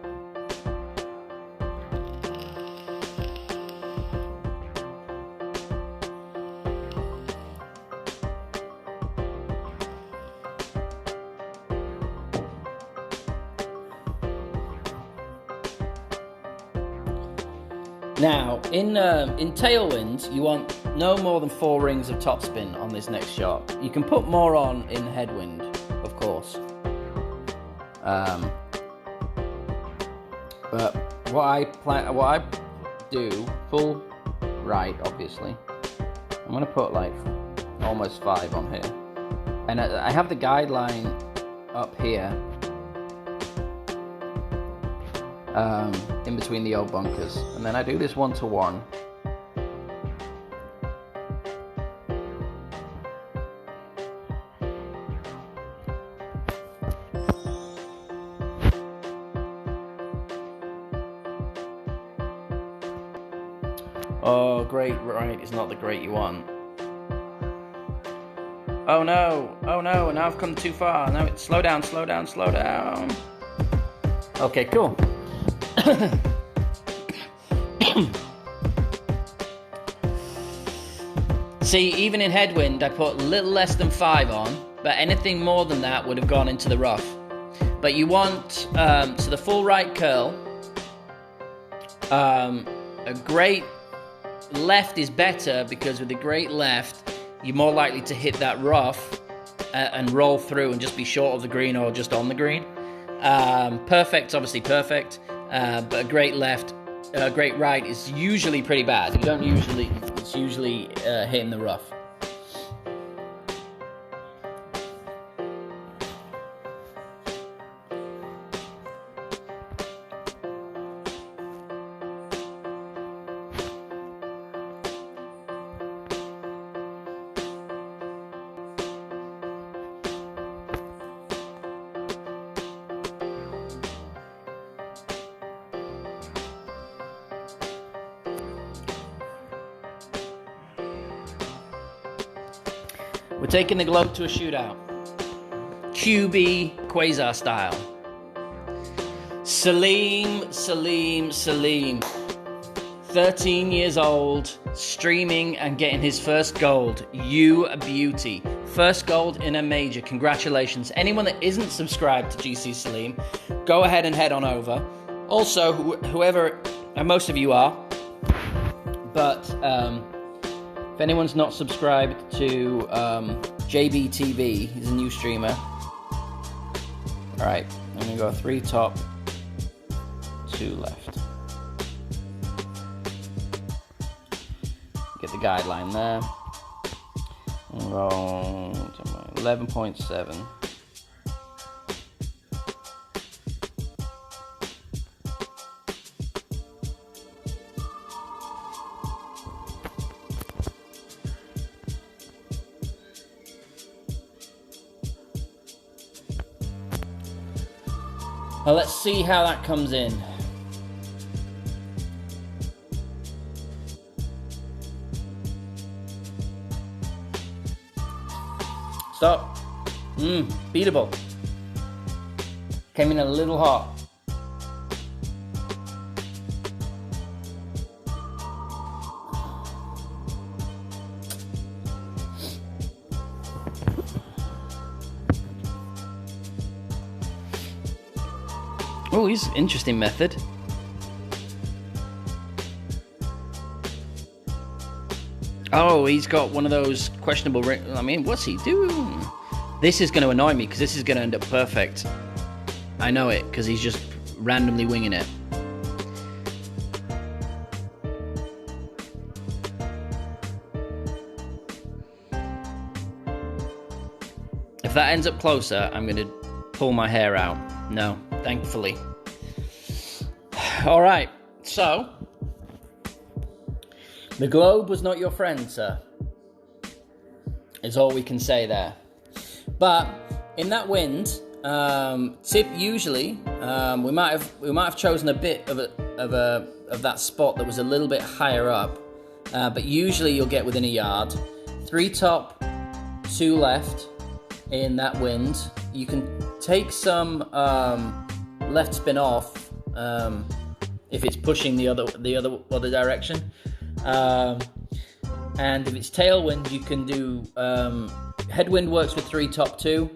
Now, in tailwind, you want no more than 4 rings of topspin on this next shot. You can put more on in headwind, of course. But what I do, full right, obviously. I'm gonna put like almost 5 on here, and I have the guideline up here. In between the old bunkers, and then I do this 1-to-1. Oh, great right is not the great you want. Oh no, now I've come too far. Now it's slow down. Okay, cool. See, even in headwind, I put a little less than 5 on, but anything more than that would have gone into the rough. But you want, so the full right curl, a great left is better because with the great left, you're more likely to hit that rough and roll through and just be short of the green or just on the green. Perfect's obviously perfect. But a great right is usually pretty bad. It's usually hitting the rough. We're taking the globe to a shootout. QB Quasar style. Salim. 13 years old, streaming and getting his first gold. You a beauty. First gold in a major. Congratulations. Anyone that isn't subscribed to GC Salim, go ahead and head on over. Also, whoever, and most of you are, but If anyone's not subscribed to JBTV, he's a new streamer. Alright, I'm going to go 3 top, 2 left. Get the guideline there. And go 11.7. Well, let's see how that comes in. Stop. Beatable. Came in a little hot. Oh, he's an interesting method. Oh, he's got one of those questionable... I mean, what's he doing? This is going to annoy me because this is going to end up perfect. I know it because he's just randomly winging it. If that ends up closer, I'm going to pull my hair out. No, thankfully. Alright, so the globe was not your friend, sir, is all we can say there. But in that wind, tip usually we might have chosen a bit of that spot that was a little bit higher up, but usually you'll get within a yard. 3 top, 2 left in that wind. You can take some left spin off if it's pushing the other direction, and if it's tailwind, you can do headwind works with 3 top 2.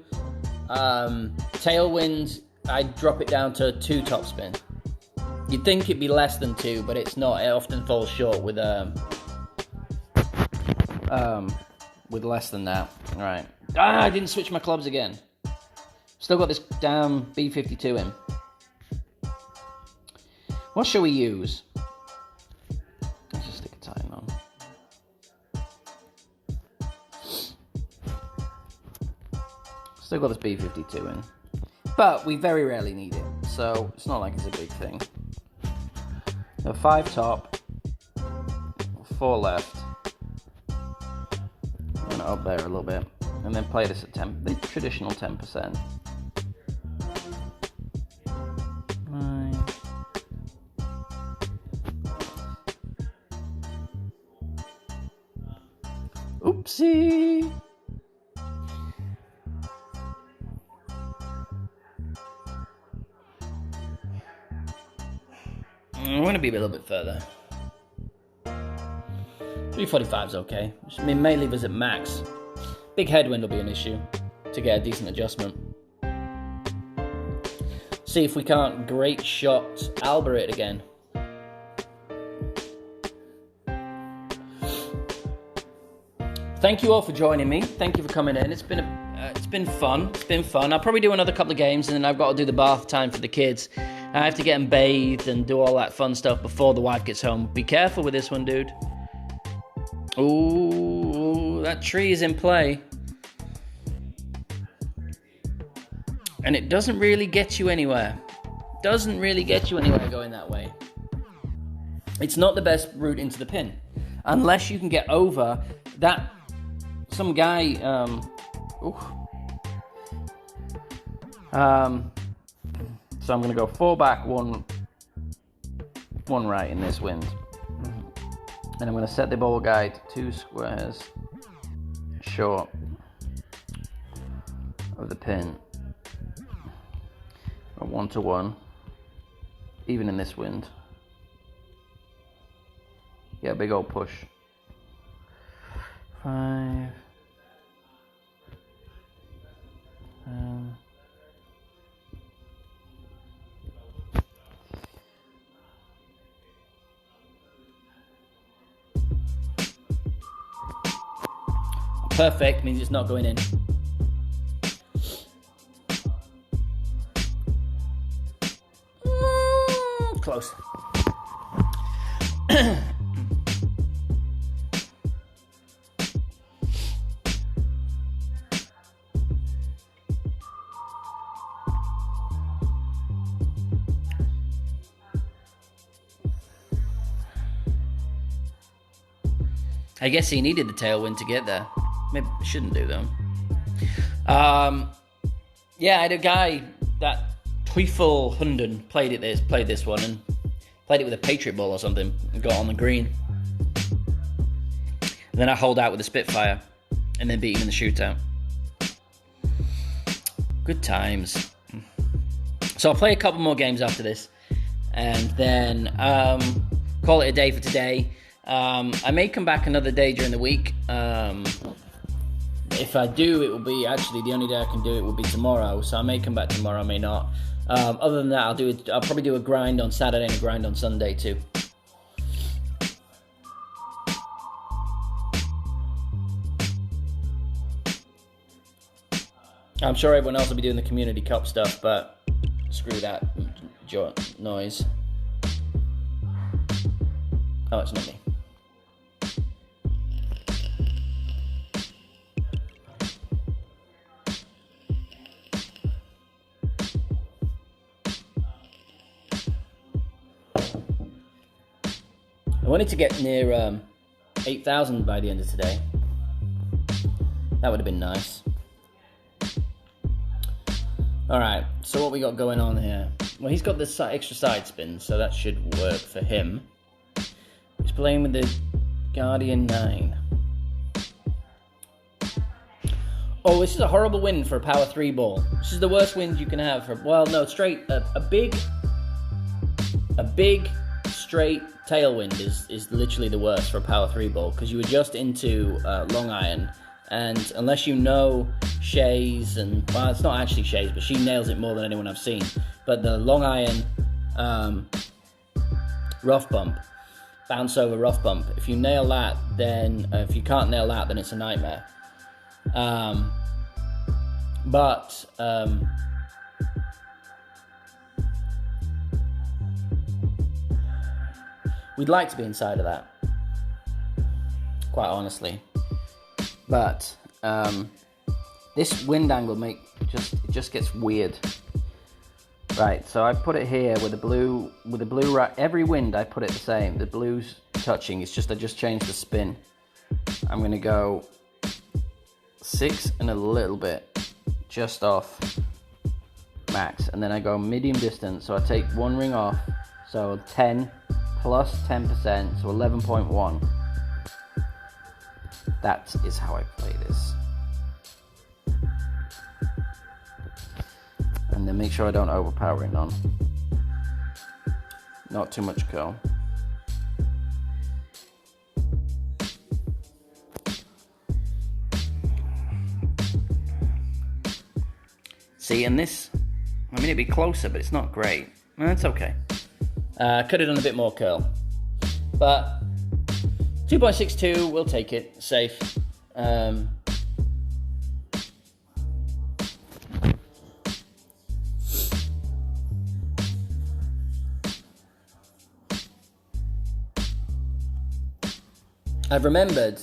Tailwind, I drop it down to 2 top spin. You'd think it'd be less than 2, but it's not. It often falls short with less than that. All right. I didn't switch my clubs again. Still got this damn B52 in. What shall we use? Let's just stick a time on. Still got this B52 in. But we very rarely need it, so it's not like it's a big thing. So 5 top, 4 left. And up there a little bit. And then play this at 10, the traditional 10%. 9. Oopsie. I want to be a little bit further. 345 is okay. I mean, may leave us at max. Big headwind will be an issue to get a decent adjustment. See if we can't great shot Alba it again. Thank you all for joining me. Thank you for coming in. It's been fun. It's been fun. I'll probably do another couple of games, and then I've got to do the bath time for the kids. I have to get them bathed and do all that fun stuff before the wife gets home. Be careful with this one, dude. Ooh, that tree is in play. And it doesn't really get you anywhere. Doesn't really get you anywhere going that way. It's not the best route into the pin. Unless you can get over that. Some guy, so I'm going to go 4 back, 1 right in this wind. And I'm going to set the ball guide 2 squares short of the pin. 1-to-1, even in this wind. Yeah, big old push. 5. Perfect means it's not going in. Close. I guess he needed the tailwind to get there. Maybe I shouldn't do though. Yeah, I had a guy that t10 played this one and played it with a Patriot ball or something and got on the green. And then I holed out with a Spitfire and then beat him in the shootout. Good times. So I'll play a couple more games after this and then call it a day for today. I may come back another day during the week. If I do, it will be actually the only day I can do it will be tomorrow. So I may come back tomorrow, I may not. Other than that, I'll probably do a grind on Saturday and a grind on Sunday too. I'm sure everyone else will be doing the community cup stuff, but screw that noise. Oh, it's not me. I wanted to get near 8,000 by the end of today. That would have been nice. Alright, so what we got going on here? Well, he's got this extra side spin, so that should work for him. He's playing with the Guardian 9. Oh, this is a horrible wind for a power 3 ball. This is the worst wind you can have for, well, no, straight, a big straight tailwind is literally the worst for a power 3 ball, because you adjust into long iron, and unless you know Shay's, and well, it's not actually Shay's, but she nails it more than anyone I've seen. But the long iron rough bump, bounce over rough bump, if you nail that, then if you can't nail that, then it's a nightmare. We'd like to be inside of that, quite honestly. But this wind angle just gets weird. Right, so I put it here with the blue every wind I put it the same. The blue's touching. It's just I just changed the spin. I'm gonna go 6 and a little bit, just off max, and then I go medium distance. So I take one ring off. So 10 plus 10%, so 11.1. That is how I play this. And then make sure I don't overpower it on. Not too much curl. See, and this, I mean, it'd be closer, but it's not great. It's okay. Could have done a bit more curl. But 2.62, we'll take it. Safe. I've remembered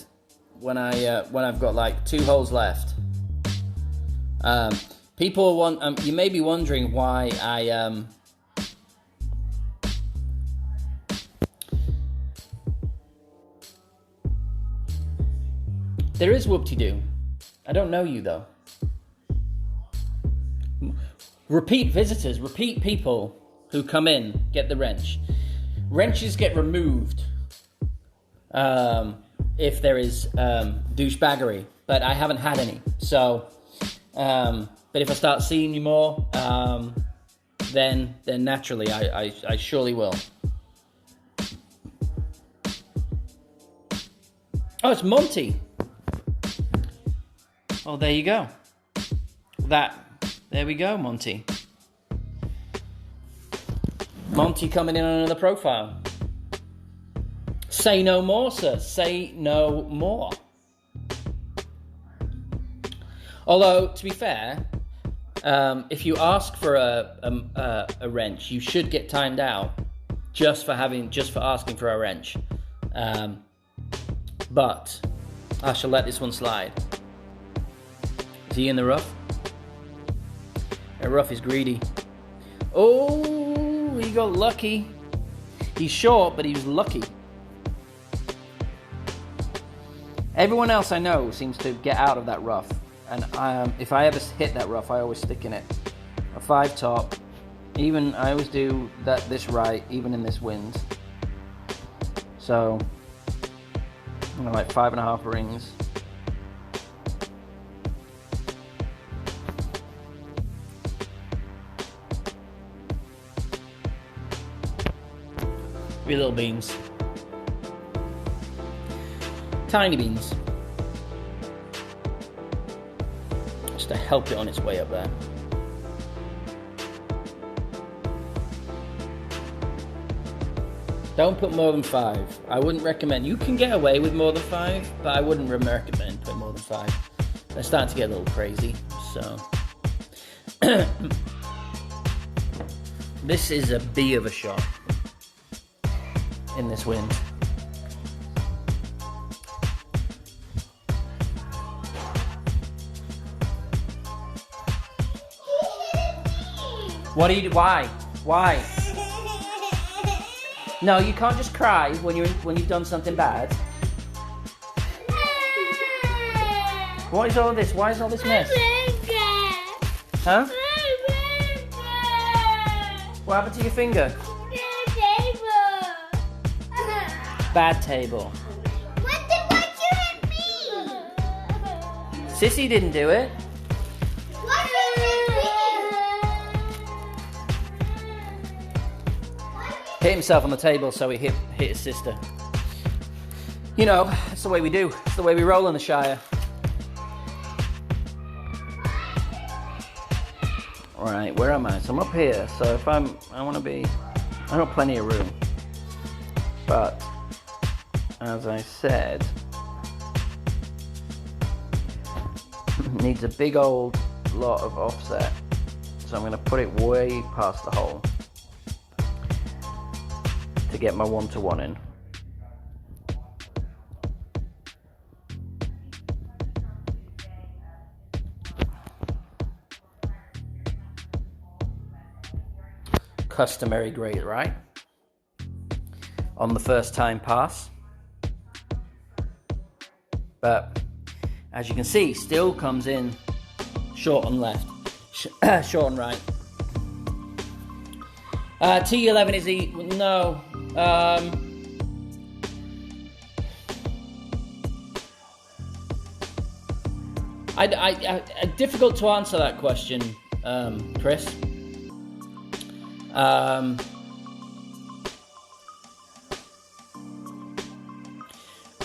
when I've got like 2 holes left. People want. You may be wondering why I There is whoop-de-doo. I don't know you, though. Repeat visitors, repeat people who come in, get the wrench. Wrenches get removed if there is douchebaggery, but I haven't had any. So, but if I start seeing you more, then naturally I surely will. Oh, it's Monty. Oh, there you go. There we go, Monty. Monty coming in on another profile. Say no more, sir. Say no more. Although, to be fair, if you ask for a wrench, you should get timed out just for asking for a wrench. But I shall let this one slide. Is he in the rough? The rough is greedy. Oh, he got lucky. He's short, but he was lucky. Everyone else I know seems to get out of that rough. And if I ever hit that rough, I always stick in it. A 5 top. Even, I always do this right, even in this wind. So, like 5.5 rings. Three little beans. Tiny beans. Just to help it on its way up there. Don't put more than 5. I wouldn't recommend. You can get away with more than 5, but I wouldn't recommend putting more than 5. They're starting to get a little crazy, so. This is a B of a shot in this wind. What do you do? Why? No, you can't just cry when you've done something bad. What is all this? Why is all this mess? Huh? What happened to your finger? Bad table. Why'd you hit me? Sissy didn't do it. Why'd you hit me? Hit himself on the table, so he hit his sister. You know, that's the way we do. It's the way we roll in the Shire. Alright, where am I? So I'm up here, so if I want to be, I've got plenty of room. But, as I said, needs a big old lot of offset. So I'm going to put it way past the hole to get my 1-to-1 in. Customary grade, right? On the first time pass. But as you can see, still comes in short on left, short on right. T11 is no. Difficult to answer that question, Chris.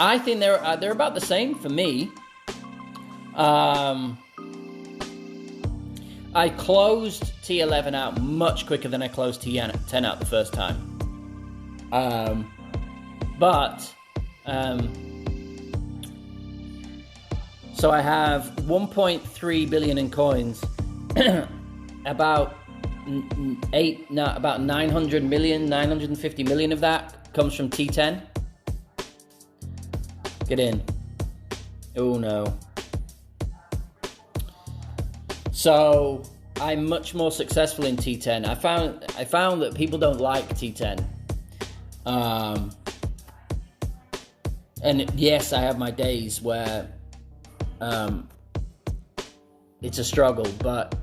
I think they're about the same for me. I closed T11 out much quicker than I closed T10 out the first time. So I have 1.3 billion in coins. about 900 million, 950 million of that comes from T10. Get in. Oh no. So I'm much more successful in T10. I found that people don't like T10. And yes, I have my days where it's a struggle, but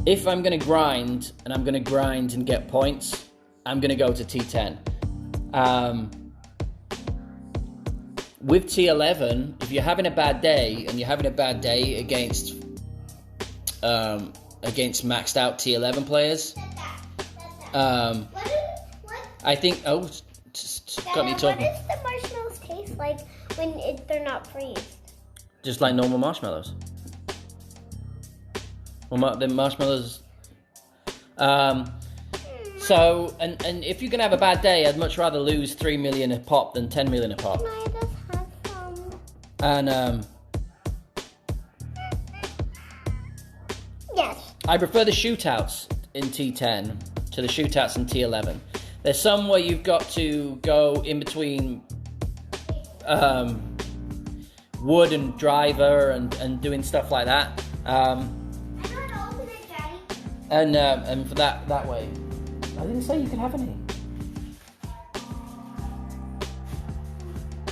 if I'm going to grind and get points, I'm going to go to T10. With T11, if you're having a bad day, and you're having a bad day against maxed out T11 players, I think. Oh, just got me talking. What does the marshmallows taste like when they're not freezed? Just like normal marshmallows. Well, the marshmallows. So, and if you're gonna have a bad day, I'd much rather lose 3 million a pop than 10 million a pop. Can I just have And Yes. I prefer the shootouts in T10 to the shootouts in T11. There's some where you've got to go in between wood and driver and doing stuff like that. I don't open it, Daddy. And for that way. I didn't say you could have any.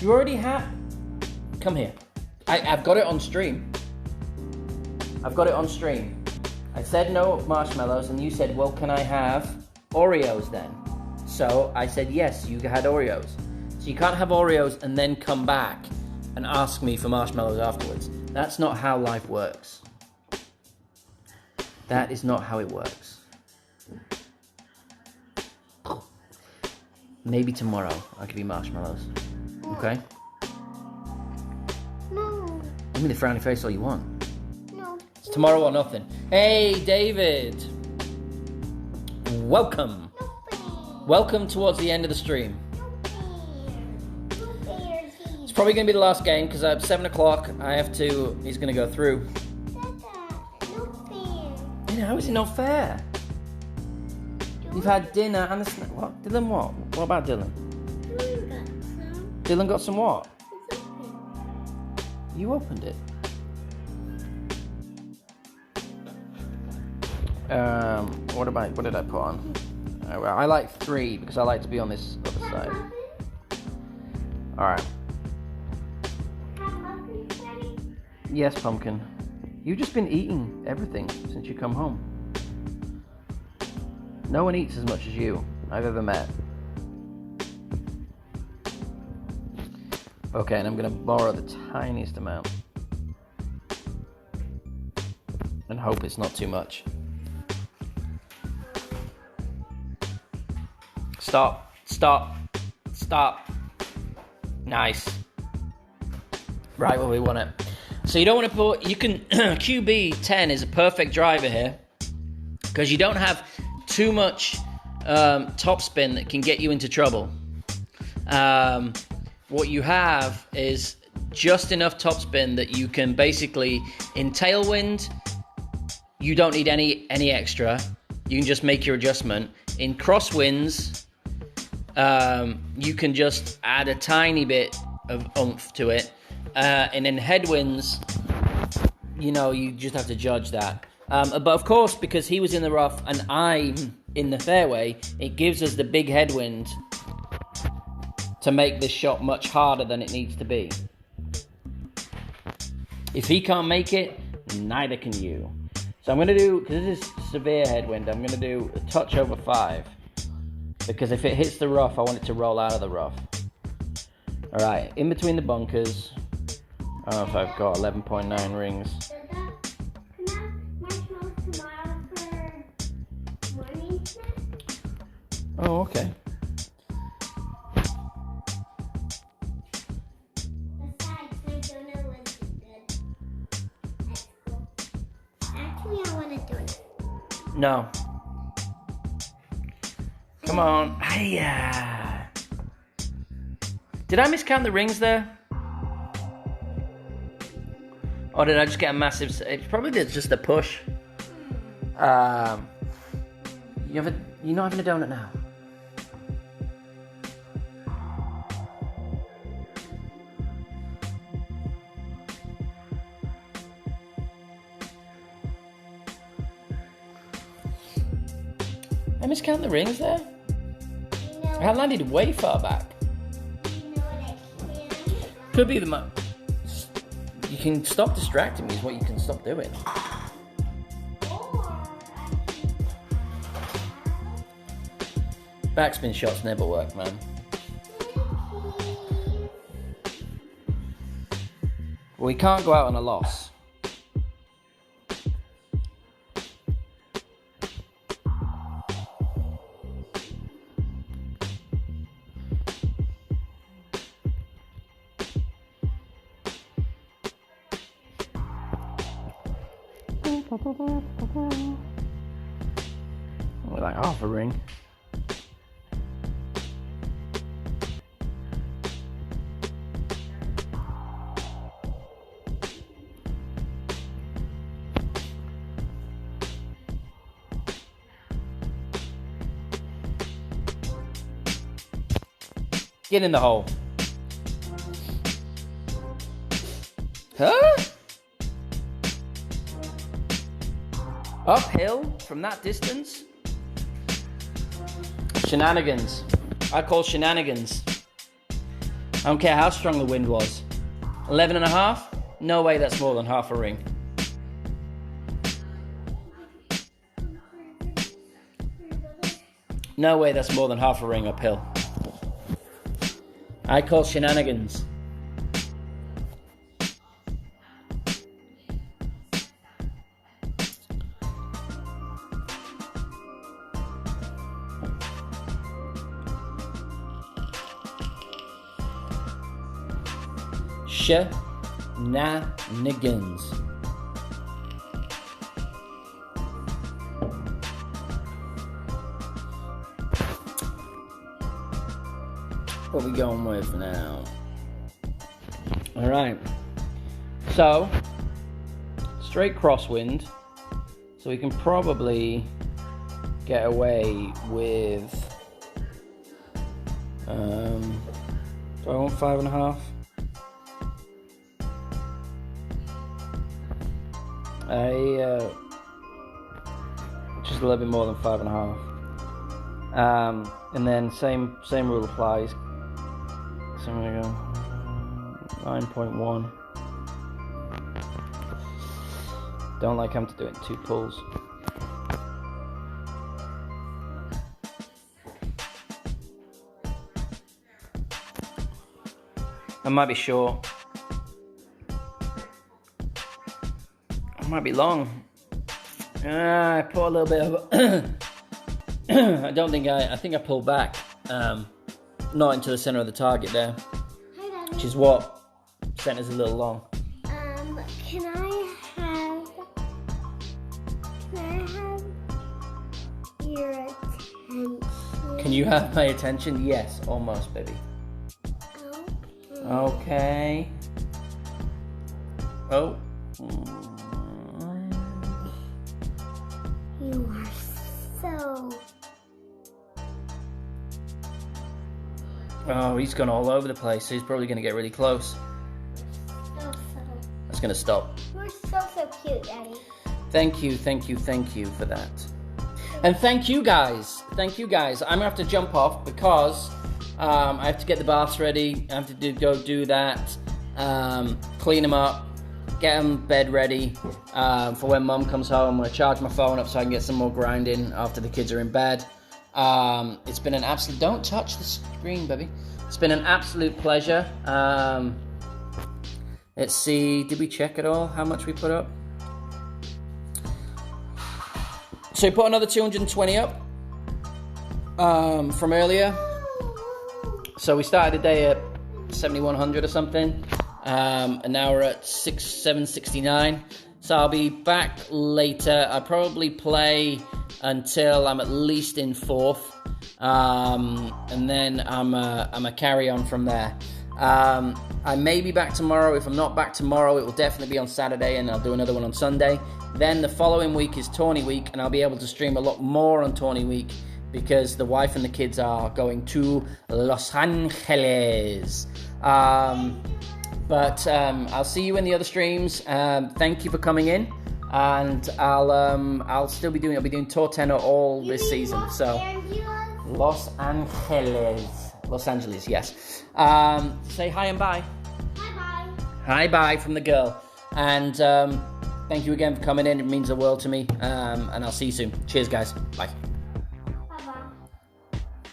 You already have. Come here. I've got it on stream. I've got it on stream. I said no marshmallows, and you said, well, can I have Oreos then? So I said, yes, you had Oreos. So you can't have Oreos and then come back and ask me for marshmallows afterwards. That's not how life works. That is not how it works. Maybe tomorrow I'll give you marshmallows. Okay? No. Give me the frowny face all you want. No. It's tomorrow or nothing. Hey, David. Welcome. No bear. Welcome towards the end of the stream. No bear. No bears. It's probably going to be the last game because at 7 o'clock he's going to go through. Dada. No bear. You know, how is it not fair? You've had dinner and what? Dylan, what? What about Dylan? Dylan got some what? It's open. You opened it. What did I put on? Well, I like 3 because I like to be on this other side. Alright. Have muffins, Daddy? Yes, Pumpkin. You've just been eating everything since you come home. No one eats as much as you I've ever met. Okay, and I'm going to borrow the tiniest amount. And hope it's not too much. Stop. Stop. Stop. Nice. Right where we want it. So you don't want to put... You can... QB10 is a perfect driver here. Because you don't have too much topspin that can get you into trouble. What you have is just enough topspin that you can basically... In tailwind, you don't need any extra. You can just make your adjustment. In crosswinds... you can just add a tiny bit of oomph to it, and in headwinds, you just have to judge that. But of course, because he was in the rough and I'm in the fairway, it gives us the big headwind to make this shot much harder than it needs to be. If he can't make it, neither can you. So I'm going to do, because this is severe headwind, I'm going to do a touch over 5. Because if it hits the rough, I want it to roll out of the rough. Alright, in between the bunkers. I don't know if I've got 11.9 rings. Can I have marshmallows tomorrow for morning snack? Oh, okay. Besides, my donut was good at school. Actually, I want a donut. No. Come on. Hiya. Did I miscount the rings there? Or did I just get a massive... It's probably just a push. You're not having a donut now. I miscount the rings there? I landed way far back. You know what I can? Could be the You can stop distracting me is what you can stop doing. Or Backspin shots never work, man. Well, we can't go out on a loss. We're like half a ring. Skin in the hole. Huh? Uphill from that distance? Shenanigans. I call shenanigans. I don't care how strong the wind was. 11 and a half? No way that's more than half a ring. No way that's more than half a ring uphill. I call shenanigans. Shenanigans. What are we going with now? All right. So, straight crosswind. So we can probably get away with. Do I want 5.5? Just a little bit more than 5.5. And then same rule applies. So I'm gonna go 9.1. Don't like having to do it in 2 pulls. I might be short. I might be long. I put a little bit of. I think I pulled back. Not into the center of the target there. Hi, Daddy. Which is what center's a little long. Can I have your attention? Can you have my attention? Yes, almost, baby. Okay. Oh. You are so. Oh, he's gone all over the place. So he's probably going to get really close. So. That's going to stop. You're so cute, Daddy. Thank you for that. And thank you guys. I'm going to have to jump off because I have to get the baths ready. I have to go do that. Clean them up. Get them bed ready for when Mum comes home. I'm going to charge my phone up so I can get some more grinding after the kids are in bed. It's been an absolute... Don't touch the screen, baby. It's been an absolute pleasure. Let's see. Did we check it all? How much we put up? So we put another 220 up from earlier. So we started the day at 7,100 or something. And now we're at 769. So I'll be back later. I'll probably play until I'm at least in 4th. And then I'm a carry on from there. I may be back tomorrow. If I'm not back tomorrow, it will definitely be on Saturday, and I'll do another one on Sunday. Then the following week is Tawny Week, and I'll be able to stream a lot more on Tawny Week because the wife and the kids are going to Los Angeles. But I'll see you in the other streams. Thank you for coming in, and I'll still be doing. I'll be doing t10 all this season. So Los Angeles, yes. Say hi and bye. Hi bye from the girl. And thank you again for coming in. It means the world to me. And I'll see you soon. Cheers, guys. Bye.